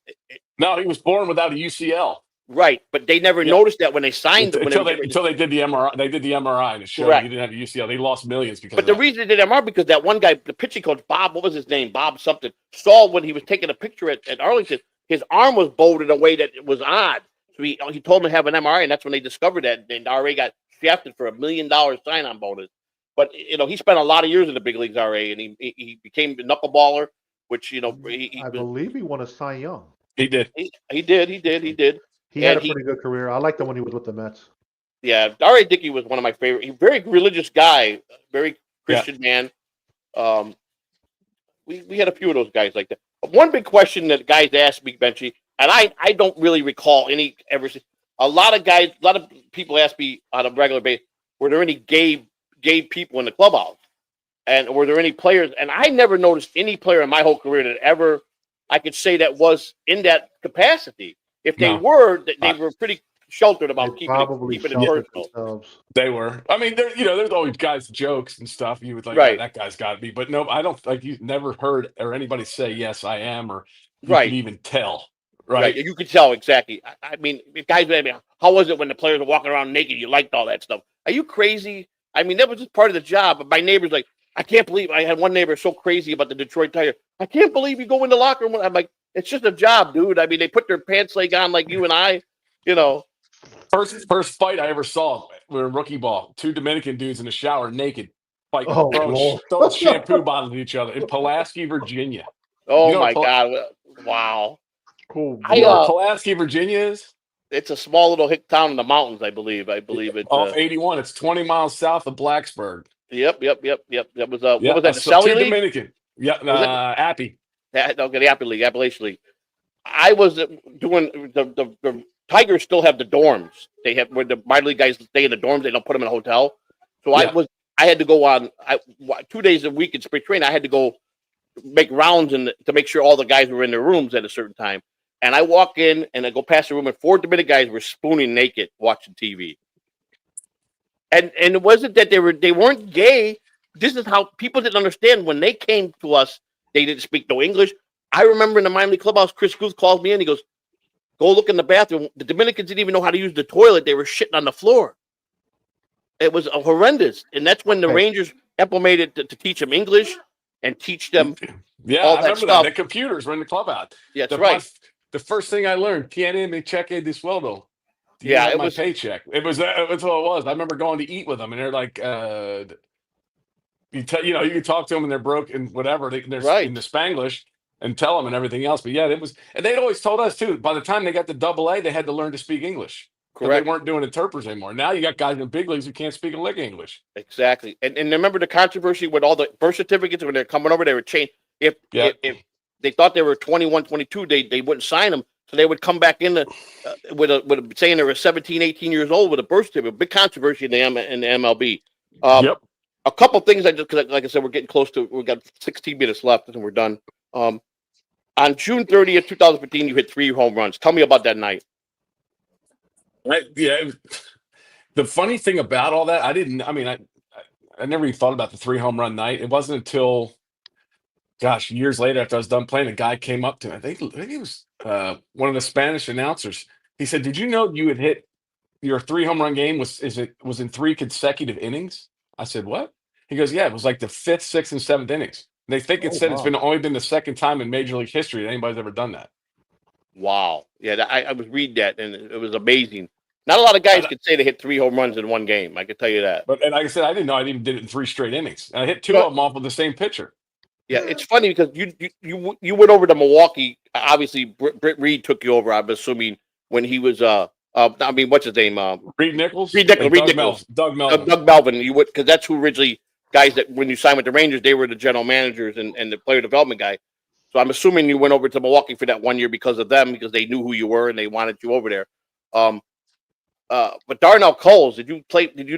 S6: he was born without a UCL.
S2: Right, but they never noticed that when they signed him.
S6: Until they did the MRI. They did the MRI to show he didn't have a UCL. They lost millions because of that. But
S2: the reason they did MRI because that one guy, the pitching coach, Bob, what was his name? Bob something, saw when he was taking a picture at Arlington, his arm was bowed in a way that it was odd. So he told him to have an MRI, and that's when they discovered that. And RA got shafted for $1 million sign-on bonus. But he spent a lot of years in the big leagues, RA, and he became a knuckleballer, which I
S4: believe he won a Cy Young.
S6: He did.
S2: He did.
S4: He had a pretty good career. I liked him when he was with the Mets.
S2: Yeah, R.A. Dickey was one of my favorite. He's a very religious guy, very Christian man. We had a few of those guys like that. One big question that guys ask me, Benchy, and I don't really recall any ever. A lot of people ask me on a regular basis, were there any gay people in the clubhouse? And were there any players? And I never noticed any player in my whole career that ever I could say that was in that capacity. If they
S6: No.
S2: were, they were pretty sheltered about
S4: They
S2: keeping
S4: probably
S2: it
S4: sheltered
S2: personal.
S4: themselves.
S6: They were. I mean, there's always guys jokes and stuff. You would like,
S2: Right.
S6: that guy's got to be. But no, I don't like. You never heard or anybody say yes, I am, or you
S2: Right.
S6: could even tell.
S2: Right.
S6: Right.
S2: You could tell exactly. I mean, guys, how was it when the players were walking around naked? You liked all that stuff. Are you crazy? I mean, that was just part of the job. But my neighbor's like, I can't believe I had one neighbor so crazy about the Detroit Tigers. I can't believe you go in the locker room. I'm like, it's just a job, dude. I mean, they put their pants leg on like you and I, you know.
S6: First fight I ever saw, we were in rookie ball. 2 Dominican dudes in the shower naked, like
S4: Oh, Lord.
S6: throwing shampoo bottles at each other in Pulaski, Virginia.
S2: Oh,
S6: You know
S2: my
S6: what
S2: God. Wow.
S4: Cool.
S2: I,
S6: You know what Pulaski, Virginia is?
S2: It's a small little hick town in the mountains, I believe. I believe it's
S6: Off 81. It's 20 miles south of Blacksburg.
S2: Yep. That was what was that? The
S6: so
S2: Selly
S6: 2
S2: League?
S6: Dominican. Yeah, Appy.
S2: Okay, the Appalachian League, Appalachian League. I was doing the Tigers still have the dorms. They have where the minor league guys stay in the dorms. They don't put them in a hotel. So I had to go on 2 days a week in spring training. I had to go make rounds to make sure all the guys were in their rooms at a certain time. And I walk in and I go past the room and 4 Dominican guys were spooning naked watching TV. And it wasn't that they weren't gay. This is how people didn't understand when they came to us. They didn't speak no English. I remember in the minor league clubhouse, Chris Cruz calls me in. He goes, "Go look in the bathroom." The Dominicans didn't even know how to use the toilet. They were shitting on the floor. It was horrendous. And that's when the Rangers implemented to teach them English and teach them all
S6: I
S2: that
S6: remember
S2: stuff.
S6: that. The computers were in the clubhouse.
S2: Yeah, that's right.
S6: The first thing I learned, tiene mi cheque de sueldo.
S2: Yeah, it
S6: my
S2: was
S6: paycheck. That's what it was. I remember going to eat with them, and they're like, you can talk to them, and they're broke and whatever. They're
S2: right
S6: in the Spanglish and tell them and everything else. But yeah, it was, and they'd always told us too. By the time they got to AA, they had to learn to speak English.
S2: Correct.
S6: They weren't doing interpreters anymore. Now you got guys in the big leagues who can't speak a lick of English.
S2: Exactly. And remember the controversy with all the birth certificates when they're coming over, they were changed. If they thought they were 21, 22, they wouldn't sign them. So they would come back in with saying they were 17, 18 years old with a birth certificate. Big controversy in the MLB. A couple things because like I said, we're getting close to. We've got 16 minutes left and we're done. On June 30th, 2015, you hit 3 home runs. Tell me about that night.
S6: The funny thing about all that, I never even thought about the 3 home run night. It wasn't until, years later after I was done playing, a guy came up to me. I think he was one of the Spanish announcers. He said, "Did you know you had hit your 3 home run game was in 3 consecutive innings?" I said, "What?" He goes, "Yeah, it was like the 5th, 6th, and 7th innings." They think it's only been the second time in Major League history that anybody's ever done that.
S2: Wow. Yeah, I was reading that, and it was amazing. Not a lot of guys could say they hit 3 home runs in one game. I can tell you that.
S6: And like I said, I didn't know I even did it in 3 straight innings. And I hit 2 of them off of the same pitcher.
S2: Yeah, it's funny because you went over to Milwaukee. Obviously, Britt Reed took you over. I'm assuming when he was what's his name?
S6: Reed Nichols.
S2: Doug Melvin. You would because that's who originally guys that when you signed with the Rangers, they were the general managers and the player development guy. So I'm assuming you went over to Milwaukee for that 1 year because of them, because they knew who you were and they wanted you over there. But Darnell Coles, did you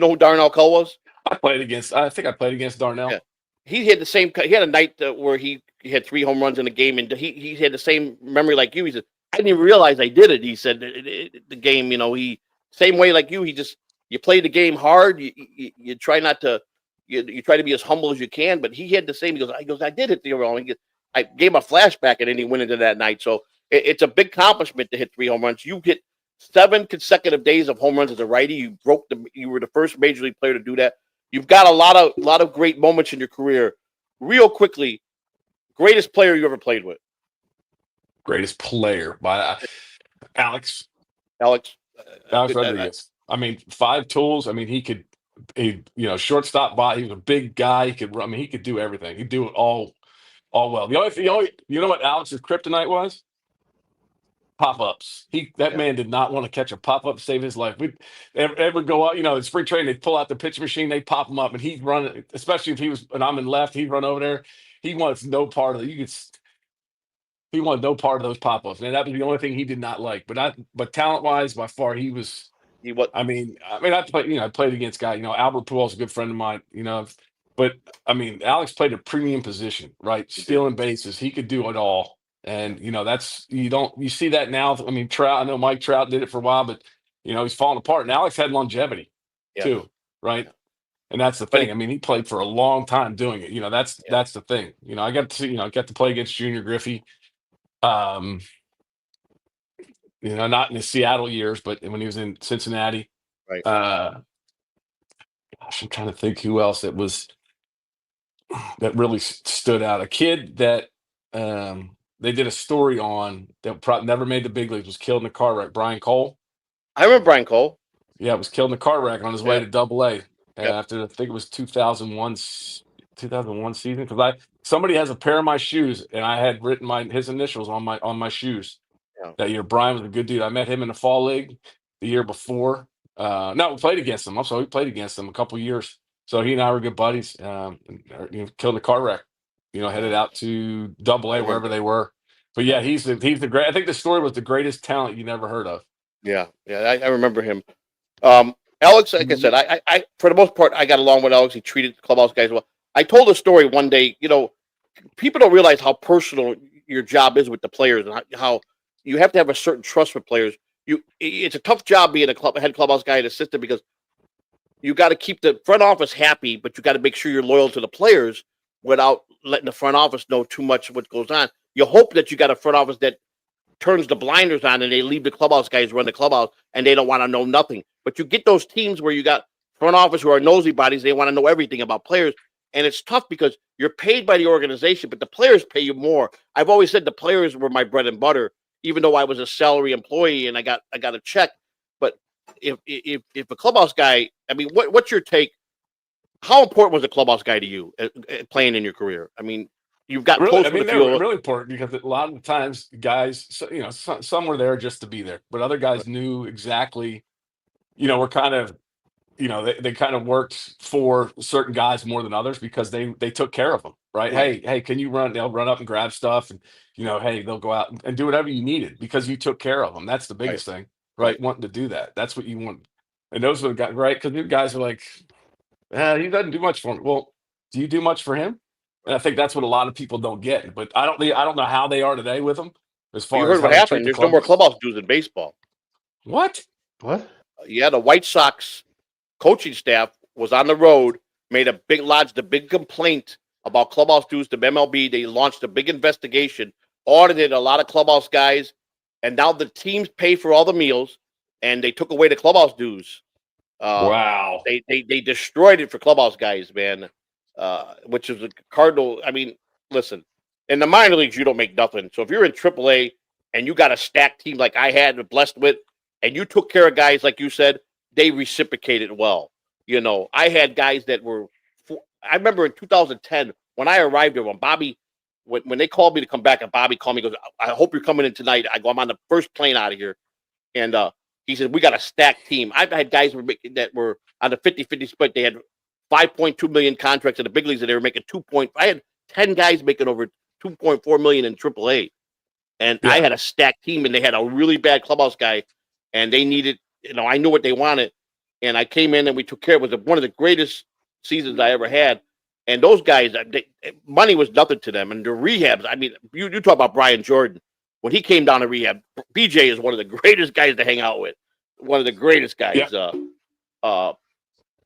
S2: know who Darnell Cole was?
S6: I think I played against Darnell.
S2: Yeah. He had a night where he had 3 home runs in a game, and he had the same memory like you. He said, "I didn't even realize I did it." He said, "The game, he same way like you. You play the game hard. You try not to, you try to be as humble as you can." But he had the same. He goes, "I did it the wrong." I gave him a flashback, and then he went into that night. So it's a big accomplishment to hit 3 home runs. You hit 7 consecutive days of home runs as a righty. You were the first major league player to do that. You've got a lot of great moments in your career. Real quickly, greatest player you ever played with?
S6: Greatest player by Alex
S2: Rodriguez.
S6: 5 tools. Shortstop body. He was a big guy. He could run. He could do everything. He'd do it all well. You know what Alex's kryptonite was? Pop-ups. Man did not want to catch a pop-up to save his life. It would go out, in spring training, they'd pull out the pitch machine, they'd pop him up, and he'd run, especially if I'm in left, he'd run over there. He wants no part of it. He wanted no part of those pop-ups. And that was the only thing he did not like. But talent-wise, by far, he was. I played against guys, Albert Pujols is a good friend of mine, but Alex played a premium position, right? Stealing bases. He could do it all. And you see that now. I mean, Trout. I know Mike Trout did it for a while, but he's falling apart. And Alex had longevity too, right? And that's the thing. I mean, he played for a long time doing it. That's the thing. I got to see. I got to play against Junior Griffey. Not in his Seattle years, but when he was in Cincinnati.
S2: Right.
S6: Gosh, I'm trying to think who else that really stood out. A kid that they did a story on that never made the big leagues, was killed in a car wreck. Brian Cole.
S2: I remember Brian Cole.
S6: Yeah, was killed in a car wreck on his way to Double-A after, I think it was 2001 season. Because somebody has a pair of my shoes, and I had written his initials on my shoes.
S2: Yeah.
S6: That year, Brian was a good dude. I met him in the fall league the year before. No, we played against him. Also, we played against him a couple years. So he and I were good buddies. Killed in a car wreck. Headed out to Double-A, wherever they were. But yeah, he's the great. I think the story was the greatest talent you never heard of.
S2: Yeah, I remember him. Alex, like I said, I for the most part, I got along with Alex. He treated the clubhouse guys well. I told a story one day. People don't realize how personal your job is with the players, and how you have to have a certain trust with players. It's a tough job being a head clubhouse guy and assistant, because you got to keep the front office happy, but you got to make sure you're loyal to the players without letting the front office know too much of what goes on. You hope that you got a front office that turns the blinders on and they leave the clubhouse guys run the clubhouse and they don't want to know nothing. But you get those teams where you got front office who are nosy bodies. They want to know everything about players. And it's tough because you're paid by the organization, but the players pay you more. I've always said the players were my bread and butter, even though I was a salary employee and I got a check. But if a clubhouse guy, I mean, what's your take? How important was a clubhouse guy to you playing in your career? I mean, you've got
S6: really,
S2: close
S6: I mean,
S2: with the
S6: they were
S2: field.
S6: really important, because a lot of the times guys, some were there just to be there, but other guys knew exactly, were kind of, they kind of worked for certain guys more than others, because they took care of them, right? Hey, can you run? They'll run up and grab stuff, and hey, they'll go out and do whatever you needed because you took care of them. That's the biggest thing, right? Wanting to do that. That's what you want. And those were the guys, right? Because the guys are like, he doesn't do much for me. Well, do you do much for him? And I think that's what a lot of people don't get. But I don't know how they are today with him. As far
S2: You heard
S6: as
S2: what happened. There's no more clubhouse dudes in baseball.
S6: What?
S2: Yeah, the White Sox coaching staff was on the road, lodged a big complaint about clubhouse dues to MLB. They launched a big investigation, audited a lot of clubhouse guys, and now the teams pay for all the meals, and they took away the clubhouse dues.
S6: Wow.
S2: They destroyed it for clubhouse guys, man. Which is a cardinal. I mean, listen, in the minor leagues, you don't make nothing. So if you're in AAA and you got a stacked team like I had and blessed with, and you took care of guys like you said, they reciprocated well. I had guys that were. I remember in 2010 when I arrived there, when Bobby, when they called me to come back, and Bobby called me, goes, "I hope you're coming in tonight." I go, "I'm on the first plane out of here," and he said, "We got a stacked team." I've had guys that were on the 50-50 split. They had $5.2 million contracts in the big leagues, and they were making I had 10 guys making over $2.4 million in AAA, and I had a stacked team, and they had a really bad clubhouse guy, and they needed, I knew what they wanted, and I came in and we took care of it. It was one of the greatest seasons I ever had. And those guys, money was nothing to them, and the rehabs. I mean, you talk about Brian Jordan when he came down to rehab. BJ is one of the greatest guys to hang out with, one of the greatest guys. Yeah.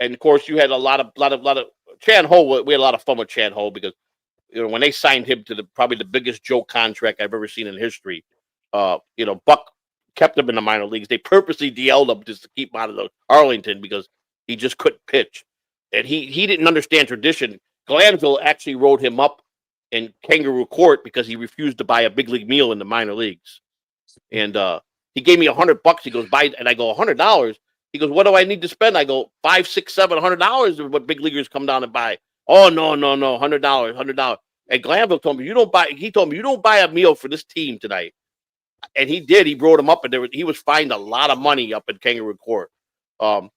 S2: And of course, you had a lot of Chan Ho. We had a lot of fun with Chan Ho because when they signed him to probably the biggest joke contract I've ever seen in history. Buck kept him in the minor leagues. They purposely DL'd him just to keep him out of the Arlington because he just couldn't pitch, and he didn't understand tradition. Glanville actually wrote him up in kangaroo court because he refused to buy a big league meal in the minor leagues, and he gave me $100. He goes, buy, and I go, $100. He goes, what do I need to spend? I go, $500, $600, $700 is what big leaguers come down and buy. Oh, no, $100. And Glanville told me, you don't buy a meal for this team tonight. And he did. He brought him up, and he was fined a lot of money up in kangaroo court. And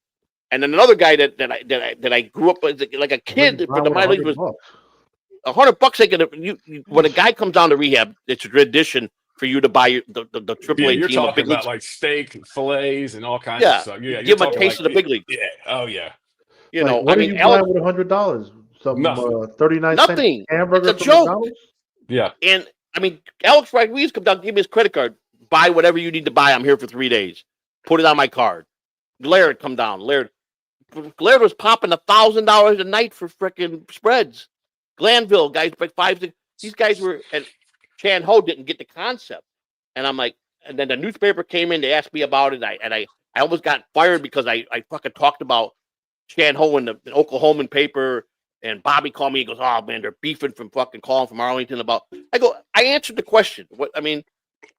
S2: then another guy that I grew up with, like a kid for the minor league, was $100. When a guy comes down to rehab, it's a tradition for you to buy the AAA
S6: yeah, you're
S2: team.
S6: Talking about like steak, fillets, and all kinds of stuff. Yeah,
S2: give him a taste of the big league.
S6: Yeah. Oh yeah.
S4: What do you buy with $100? Some 39 cent hamburger.
S2: It's a joke.
S6: Yeah.
S2: And I mean, Alex Rodriguez come down, give me his credit card, buy whatever you need to buy. I'm here for 3 days. Put it on my card. Laird come down. Laird was popping $1,000 a night for freaking spreads. Glanville guys like 5, 6. These guys were, and Chan Ho didn't get the concept. And I'm like, and then the newspaper came in to ask me about it. I almost got fired because I fucking talked about Chan Ho in the Oklahoman paper. And Bobby called me. He goes, "Oh man, they're beefing from fucking calling from Arlington about." I go, I answered the question. What I mean,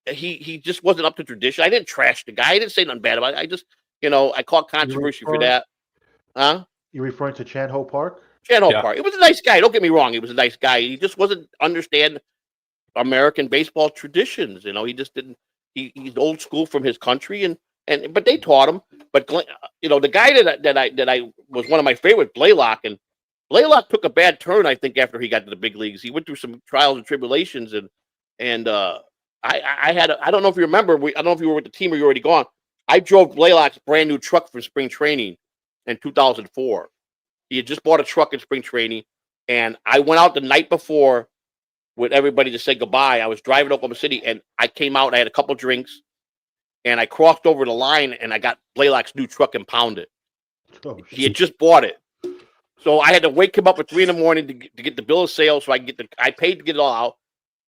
S2: he just wasn't up to tradition. I didn't trash the guy. I didn't say nothing bad about it. I just, I caught controversy for that. Huh?
S4: You referring to Chan Ho Park?
S2: Chan Ho Park. It was a nice guy. Don't get me wrong. He was a nice guy. He just wasn't understand American baseball traditions. He just didn't. He's old school from his country, but they taught him. But the guy that I was one of my favorite, Blaylock, and Blaylock took a bad turn, I think, after he got to the big leagues. He went through some trials and tribulations, and I don't know if you remember. I don't know if you were with the team or you were already gone. I drove Blaylock's brand new truck for spring training in 2004. He had just bought a truck in spring training, and I went out the night before with everybody to say goodbye. I was driving to Oklahoma City, and I came out, and I had a couple drinks, and I crossed over the line, and I got Blaylock's new truck impounded.
S4: Oh,
S2: he had just bought it. So I had to wake him up at 3 a.m. to get the bill of sale, so I can I paid to get it all out,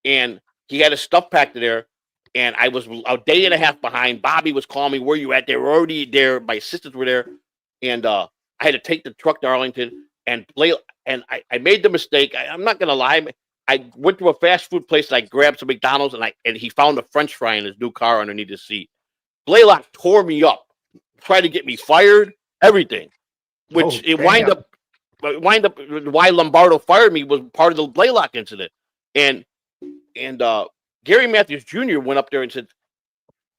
S2: and he had his stuff packed there, and I was a day and a half behind. Bobby was calling me, "Where you at?" They were already there. My assistants were there, and I had to take the truck to Arlington and I made the mistake. I'm not gonna lie. I went to a fast food place and I grabbed some McDonald's and he found a French fry in his new car underneath his seat. Blaylock tore me up, tried to get me fired, everything, which wind up why Lombardo fired me was part of the Blaylock incident. And Gary Matthews Jr. went up there and said,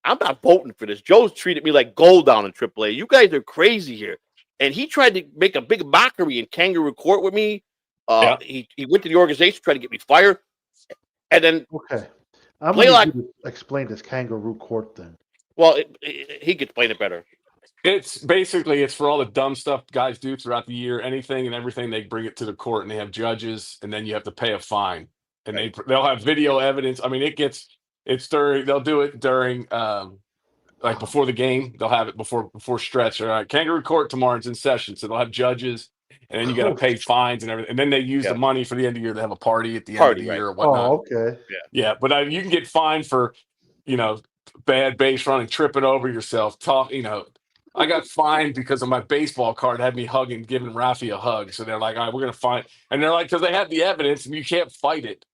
S2: "I'm not voting for this. Joe's treated me like gold down in AAA. You guys are crazy here." And he tried to make a big mockery in kangaroo court with me. He went to the organization, tried to get me fired. And then
S4: I'm
S2: Blaylock
S4: going to explain this kangaroo court thing.
S2: Well, he could explain it better.
S6: It's basically for all the dumb stuff guys do throughout the year, anything and everything. They bring it to the court and they have judges, and then you have to pay a fine. And they'll have video evidence. I mean, they'll do it during like before the game. They'll have it before stretch. All right, kangaroo court tomorrow is in session, so they'll have judges, and then you got to pay fines and everything. And then they use the money for the end of the year. They have a party at the end of the year or whatnot.
S4: Oh, okay.
S6: Yeah, but you can get fined for bad base running, tripping over yourself. I got fined because of my baseball card had me giving Rafi a hug. So they're like, "All right, we're gonna find," and they're like, because they have the evidence and you can't fight it.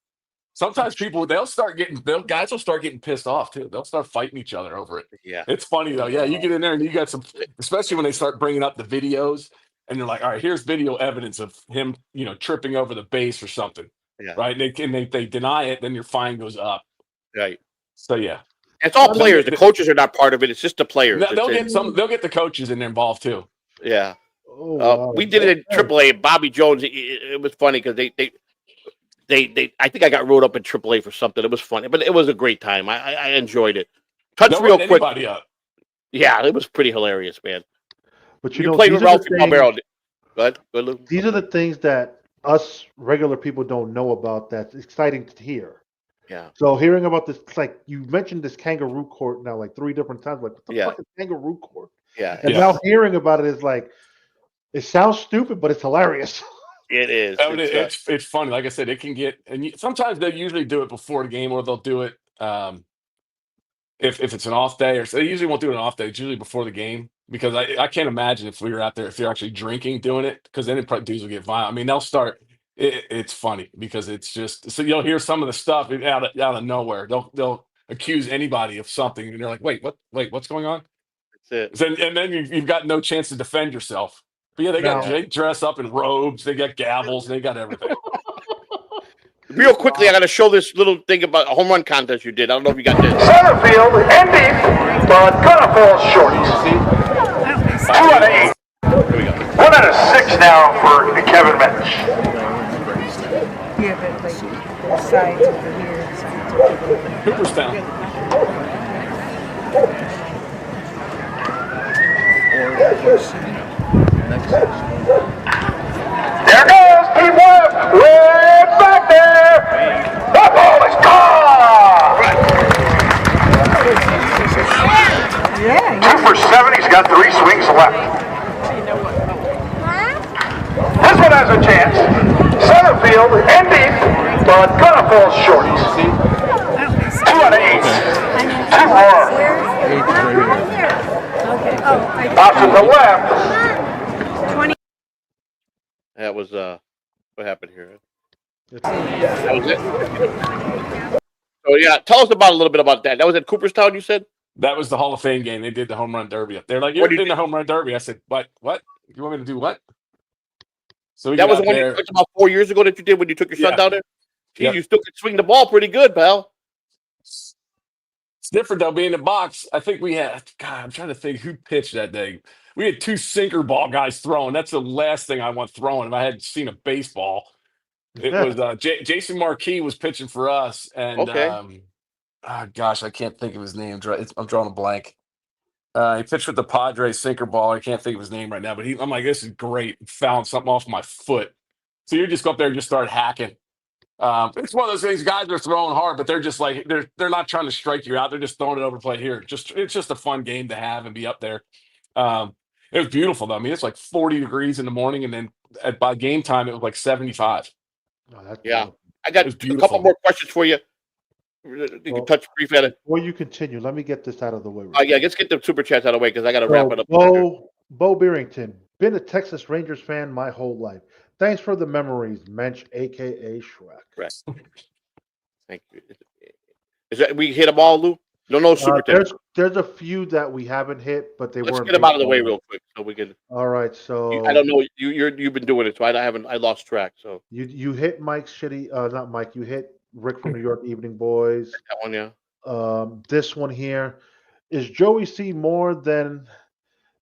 S6: Sometimes guys will start getting pissed off too. They'll start fighting each other over it.
S2: Yeah,
S6: it's funny though. Yeah, you get in there and you got some, especially when they start bringing up the videos and they're like, "All right, here's video evidence of him, tripping over the base or something."
S2: Yeah,
S6: right. They deny it, then your fine goes up.
S2: Right.
S6: So yeah.
S2: It's all players. The coaches are not part of it. It's just the players.
S6: They'll get the coaches involved too.
S2: Yeah.
S4: Oh,
S2: we did it in AAA. Bobby Jones. It was funny because they I think I got rolled up in AAA for something. It was funny, but it was a great time. I enjoyed it. Real quick.
S6: Up.
S2: Yeah, it was pretty hilarious, man.
S4: But
S2: you played with Ralphie Palmero. Go ahead, Luke.
S4: These are the things that us regular people don't know about. That's exciting to hear.
S2: Yeah.
S4: So hearing about this, like you mentioned this kangaroo court now like 3 different times. Like, what the fuck is kangaroo court?
S2: Yeah.
S4: And now hearing about it is like, it sounds stupid, but it's hilarious.
S2: It is.
S6: It's funny. Like I said, it can get, and sometimes they usually do it before the game, or they'll do it if it's an off day, or so they usually won't do it an off day. It's usually before the game, because I can't imagine if we were out there, if they're actually drinking doing it, because then dudes will get violent. I mean, they'll start. It's funny because it's just, so you'll hear some of the stuff out of nowhere. They'll accuse anybody of something, and they're like, wait, what's going on?
S2: That's it.
S6: And then you've got no chance to defend yourself. But yeah, they dress up in robes, they got gavels, they got everything.
S2: Real quickly, I got to show this little thing about a home run contest you did. I don't know if you got this.
S7: Center field and deep, but gonna fall short. 2 out of 8.
S2: Here we go.
S7: 1 out of 6 now for Kevin Mitch.
S8: Yeah, but like the sides over here, the sides over here.
S6: Cooperstown.
S7: There goes Pete Webb, way back there. The ball is gone. a chance. Center field and deep, but gonna fall short. 2 out of 8. 2 more. Out to the left.
S8: 20.
S2: That was what happened here.
S4: It's-
S2: That was it. So yeah, tell us about a little bit about that. That was at Cooperstown, you said?
S6: That was the Hall of Fame game. They did the home run derby up there. Like,
S2: What
S6: you're
S2: do you
S6: in the home run derby. I said, what? What? You want me to do what? So we
S2: That
S6: get
S2: was
S6: out
S2: the one you
S6: there.
S2: talked about 4 years ago that you did when you took your son
S6: Yeah.
S2: down there? Gee,
S6: Yep.
S2: you still can swing the ball pretty good, pal.
S6: It's different though, being in the box. I think we had, God, I'm trying to think who pitched that day. We had 2 sinker ball guys throwing. That's the last thing I want throwing. If I had seen a baseball, it was Jason Marquis was pitching for us. And,
S2: Okay.
S6: gosh, I can't think of his name. I'm drawing a blank. He pitched with the Padres sinker ball. I can't think of his name right now, but I'm like, this is great. Found something off my foot. So you just go up there and just start hacking. It's one of those things. Guys are throwing hard, but they're just like they're not trying to strike you out. They're just throwing it over plate here. It's just a fun game to have and be up there. It was beautiful though. I mean, it's like 40 degrees in the morning, and then by game time it was like 75.
S4: Oh, that's
S2: Yeah.
S4: beautiful.
S2: I got
S6: It was
S2: a
S6: beautiful.
S2: couple more questions for you. You
S4: Well,
S2: can touch brief at it.
S4: Before you continue, let me get this out of the way.
S2: Yeah, let's get the super chats out of the way because I got to wrap it up.
S4: Bo Beerington, been a Texas Rangers fan my whole life. Thanks for the memories, Mensch, aka Shrek.
S2: Right. Thank you. Is that we hit them all, Lou? No super chats.
S4: There's a few that we haven't hit, but they
S2: Let's
S4: weren't.
S2: get them out of the way
S4: baseball.
S2: real quick so we can.
S4: All right, so
S2: I don't know. You've been doing it, so I lost track. So
S4: you hit Mike's shitty, not Mike. You hit Rick from New York Evening Boys.
S2: that one, yeah.
S4: This one here is Joey C more than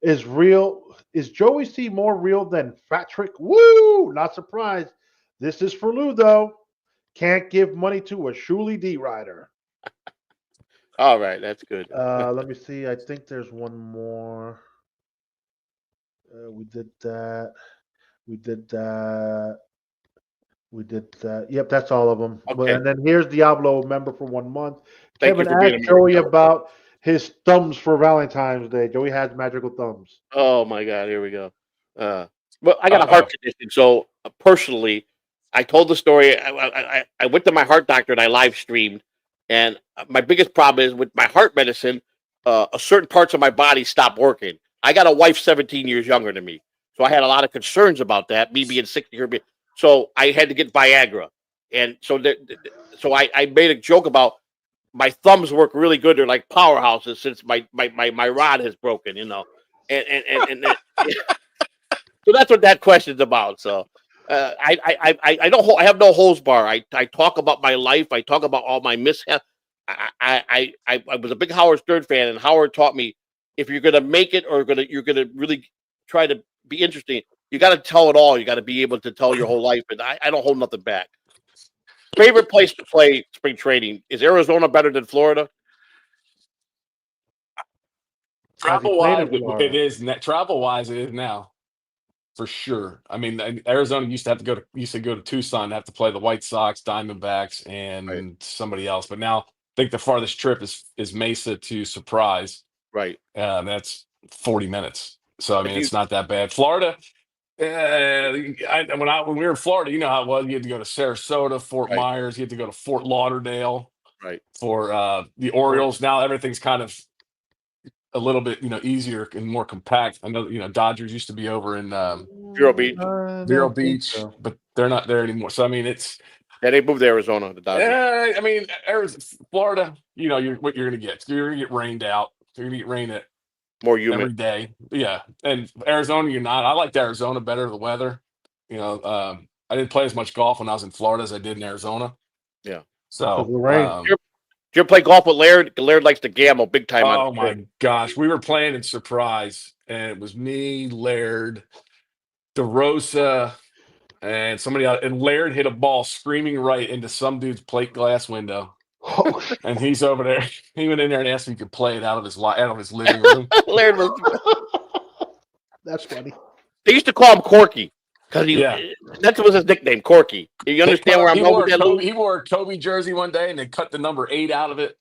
S4: is real. Is Joey C more real than Patrick? Woo! Not surprised. This is for Lou though. Can't give money to a Shuli D rider.
S2: All right, that's good.
S4: Let me see. I think there's one more. We did that. We did that. We did that. Yep, that's all of them.
S2: Okay.
S4: And then here's Diablo, member for 1 month.
S2: Thank you
S4: Kevin
S2: for being
S4: asked
S2: a member.
S4: Joey about his thumbs for Valentine's Day. Joey has magical thumbs.
S2: Oh my God, here we go. Well, I got a heart condition, so personally, I told the story. I went to my heart doctor and I live streamed, and my biggest problem is with my heart medicine, certain parts of my body stop working. I got a wife 17 years younger than me, so I had a lot of concerns about that. Me being 60 here, so I had to get Viagra, and so I made a joke about my thumbs work really good. They're like powerhouses since my rod has broken, and so that's what that question's about. So I don't I have no holds bar. I talk about my life. I talk about all my mishaps. I was a big Howard Stern fan, and Howard taught me if you're gonna make it or you're gonna really try to be interesting, you got to tell it all. You got to be able to tell your whole life, and I don't hold nothing back. Favorite place to play spring training, is Arizona better than Florida?
S6: Travel wise, it is. Travel wise, it is now, for sure. I mean, Arizona used to go to Tucson to have to play the White Sox, Diamondbacks, and somebody else. But now I think the farthest trip is Mesa to Surprise.
S2: Right.
S6: That's 40 minutes. So I mean, it's not that bad. Florida. When we were in Florida, you know how it was. You had to go to Sarasota, Fort Myers. You had to go to Fort Lauderdale.
S2: Right.
S6: For the Orioles. Now everything's kind of a little bit, easier and more compact. I know, Dodgers used to be over in
S2: Vero Beach.
S6: Vero Beach, but they're not there anymore. So I mean,
S2: they moved to Arizona. The Dodgers.
S6: I mean, Florida. What you're going to get. You're going to get rained out. You're going to get rain at
S2: more humid
S6: every day. Yeah, and Arizona, you're not. I liked Arizona better. The weather. I didn't play as much golf when I was in Florida as I did in Arizona.
S2: Yeah.
S6: So.
S2: Did you ever play golf with Laird? Laird likes to gamble big time.
S6: Oh my gosh, we were playing in Surprise, and it was me, Laird, DeRosa, and somebody else. And Laird hit a ball screaming right into some dude's plate glass window. And he's over there. He went in there and asked if he could play it out of his living room.
S2: Laird was.
S4: That's funny.
S2: They used to call him Corky because that was his nickname, Corky. You understand where I'm going with that?
S6: He wore a Kobe jersey one day, and they cut the number 8 out of it.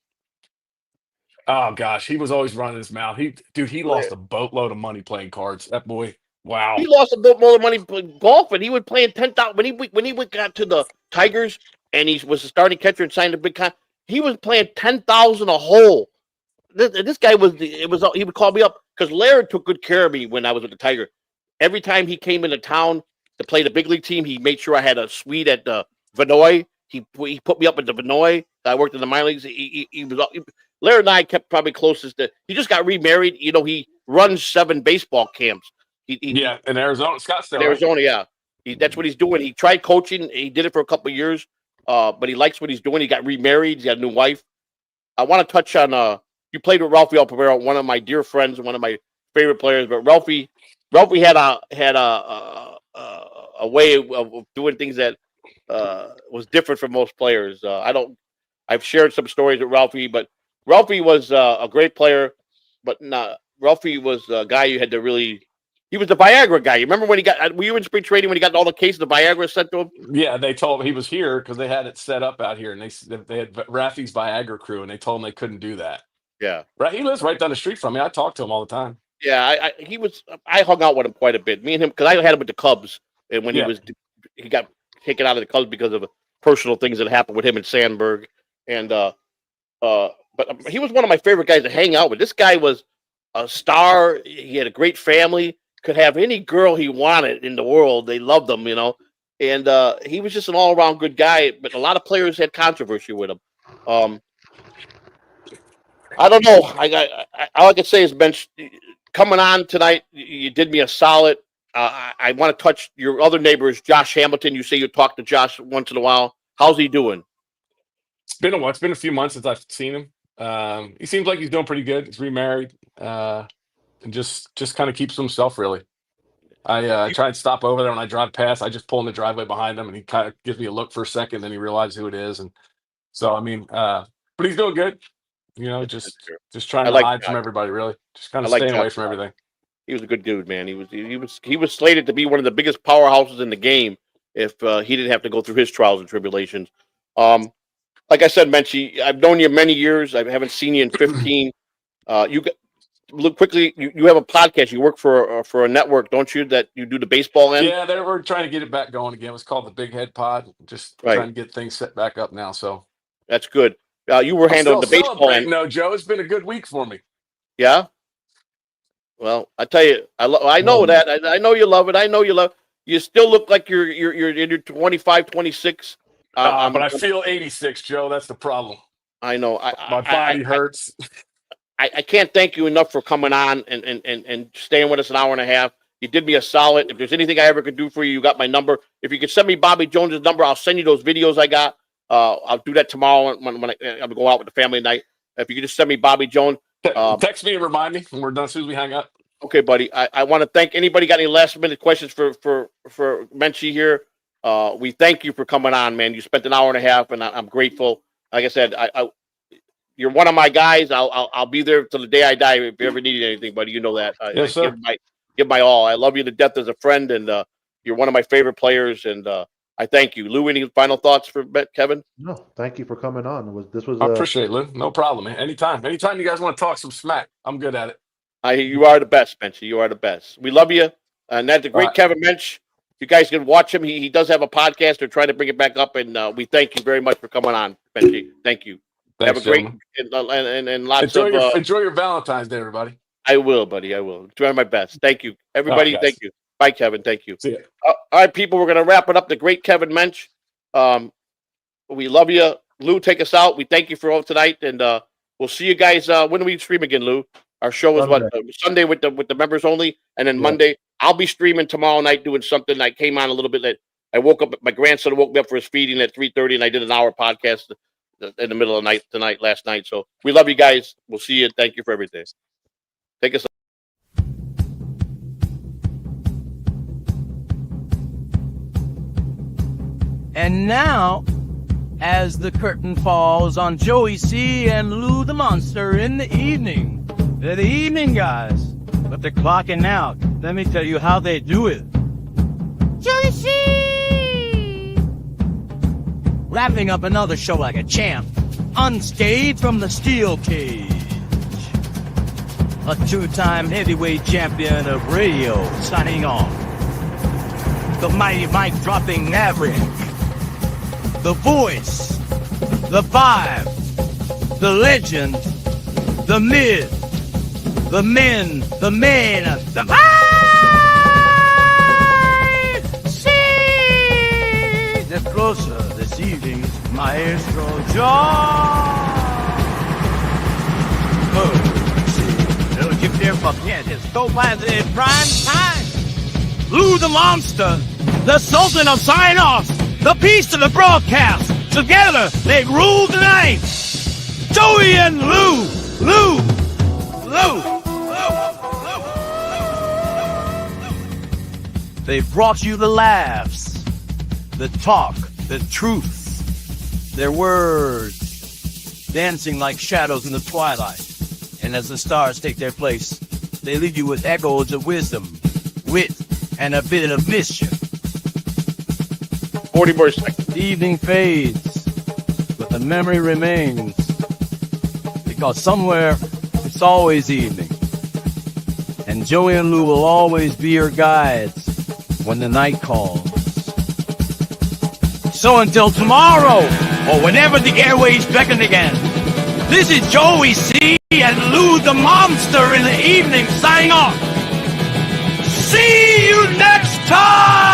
S6: Oh gosh, he was always running his mouth. He lost a boatload of money playing cards. That boy. Wow.
S2: He lost a bit more money golfing. He would play in 10,000 when he got to the Tigers and he was the starting catcher and signed a big contract. He was playing 10,000 a hole. This guy he would call me up because Laird took good care of me when I was with the Tiger. Every time he came into town to play the big league team, he made sure I had a suite at Vinoy. He put me up at the Vinoy. I worked in the minor leagues. Laird and I kept probably closest to. He just got remarried. You know, he runs 7 baseball camps.
S6: In Arizona, Scottsdale.
S2: In Arizona, yeah. That's what he's doing. He tried coaching. He did it for a couple of years, but he likes what he's doing. He got remarried. He's got a new wife. I want to touch on. You played with Ralphie Alpavero, one of my dear friends, one of my favorite players. But Ralphie had a way of doing things that was different from most players. I've shared some stories with Ralphie, but Ralphie was a great player, but Ralphie was a guy you had to really. He was the Viagra guy. You remember when were you in spring training when he got all the cases of Viagra sent to him?
S6: Yeah, they told him he was here because they had it set up out here, and they had Rafi's Viagra crew, and they told him they couldn't do that.
S2: Yeah,
S6: right. He lives right down the street from me. I talk to him all the time.
S2: Yeah, I hung out with him quite a bit. Me and him, because I had him with the Cubs, and when he got taken out of the Cubs because of personal things that happened with him and Sandberg, and but he was one of my favorite guys to hang out with. This guy was a star. He had a great family. Could have any girl he wanted in the world. They loved him, you know. And he was just an all-around good guy. But a lot of players had controversy with him. I don't know. All I can say is, Bench, coming on tonight, you did me a solid. I want to touch your other neighbors, Josh Hamilton. You say you talk to Josh once in a while. How's he doing?
S6: It's been a while. It's been a few months since I've seen him. He seems like he's doing pretty good. He's remarried. And just kind of keeps to himself, really. I try and stop over there when I drive past. I just pull in the driveway behind him, and he kind of gives me a look for a second. Then he realizes who it is, and so I mean, but he's doing good. You know, just trying to hide from everybody, really. Just kind of staying away from everything.
S2: He was a good dude, man. He was slated to be one of the biggest powerhouses in the game if he didn't have to go through his trials and tribulations. Like I said, Menchie, I've known you many years. I haven't seen you in 15. Look quickly. You have a podcast. You work for a network, don't you? That you do the baseball end.
S6: Yeah, we're trying to get it back going again. It's called the Big Head Pod. Just trying to get things set back up now. So
S2: that's good. You were handling the baseball end.
S6: No, Joe, it's been a good week for me.
S2: Yeah. Well, I tell you, I know that. I know you love it. I know you love. You still look like you're in your 25, 26.
S6: But I feel 86, Joe. That's the problem.
S2: I know.
S6: My body hurts.
S2: I can't thank you enough for coming on and staying with us an hour and a half. You did me a solid. If there's anything I ever could do for you, you got my number. If you could send me Bobby Jones's number, I'll send you those videos I got. I'll do that tomorrow when I go out with the family tonight. If you could just send me Bobby Jones.
S6: Text me and remind me when we're done as soon as we hang up.
S2: Okay, buddy. I want to thank anybody got any last minute questions for Menchie here. We thank you for coming on, man. You spent an hour and a half, and I'm grateful. Like I said, you're one of my guys. I'll be there till the day I die if you ever need anything, buddy. You know that.
S6: Yes, sir.
S2: Give my all. I love you to death as a friend, and you're one of my favorite players. And I thank you, Lou. Any final thoughts for Kevin?
S4: No, thank you for coming on. This was.
S6: I appreciate it, Lou. No problem, man. Anytime you guys want to talk some smack, I'm good at it.
S2: You are the best, Menchie. You are the best. We love you, and that's a great Kevin Mench. You guys can watch him. He does have a podcast. They're trying to bring it back up, and we thank you very much for coming on, Menchie. Thank you.
S6: Thanks,
S2: have a great and lots
S6: enjoy your Valentine's Day, everybody.
S2: I will, buddy. I will try my best. Thank you, everybody. Thank you. Bye, Kevin. Thank you.
S6: See ya.
S2: All right, people. We're gonna wrap it up. The great Kevin Mench. We love you, Lou. Take us out. We thank you for all tonight, and we'll see you guys. When do we stream again, Lou? Our show is Sunday with the members only, and then Monday I'll be streaming tomorrow night doing something. I came on a little bit late. I woke up. My grandson woke me up for his feeding at 3:30, and I did an hour podcast in the middle of the night last night. So we love you guys. We'll see you. Thank you for everything. Take us.
S9: And now, as the curtain falls on Joey C. and Lou the Monster in the evening. They're the evening guys, but they're clocking out. Let me tell you how they do it. Joey C. Wrapping up another show like a champ, unscathed from the steel cage. a two-time heavyweight champion of radio, signing off. The mighty mic dropping maverick, the voice, the vibe, the legend, the myth, the men, the man, the vibe. See, get closer this evening, Maestro John. Oh, see, it'll give their fucking his topaz in prime time. Lou the Monster, the Sultan of Sign-Offs, the Beast of the Broadcast. Together, they rule the night. Joey and Lou. They brought you the laughs, the talk, the truth. Their words dancing like shadows in the twilight. And as the stars take their place, they leave you with echoes of wisdom, wit, and a bit of mischief.
S2: 40 more seconds.
S9: The evening fades, but the memory remains. Because somewhere, it's always evening. And Joey and Lou will always be your guides when the night calls. So until tomorrow, or whenever the airways beckon again, this is Joey C. and Lou the Monster in the evening signing off. See you next time!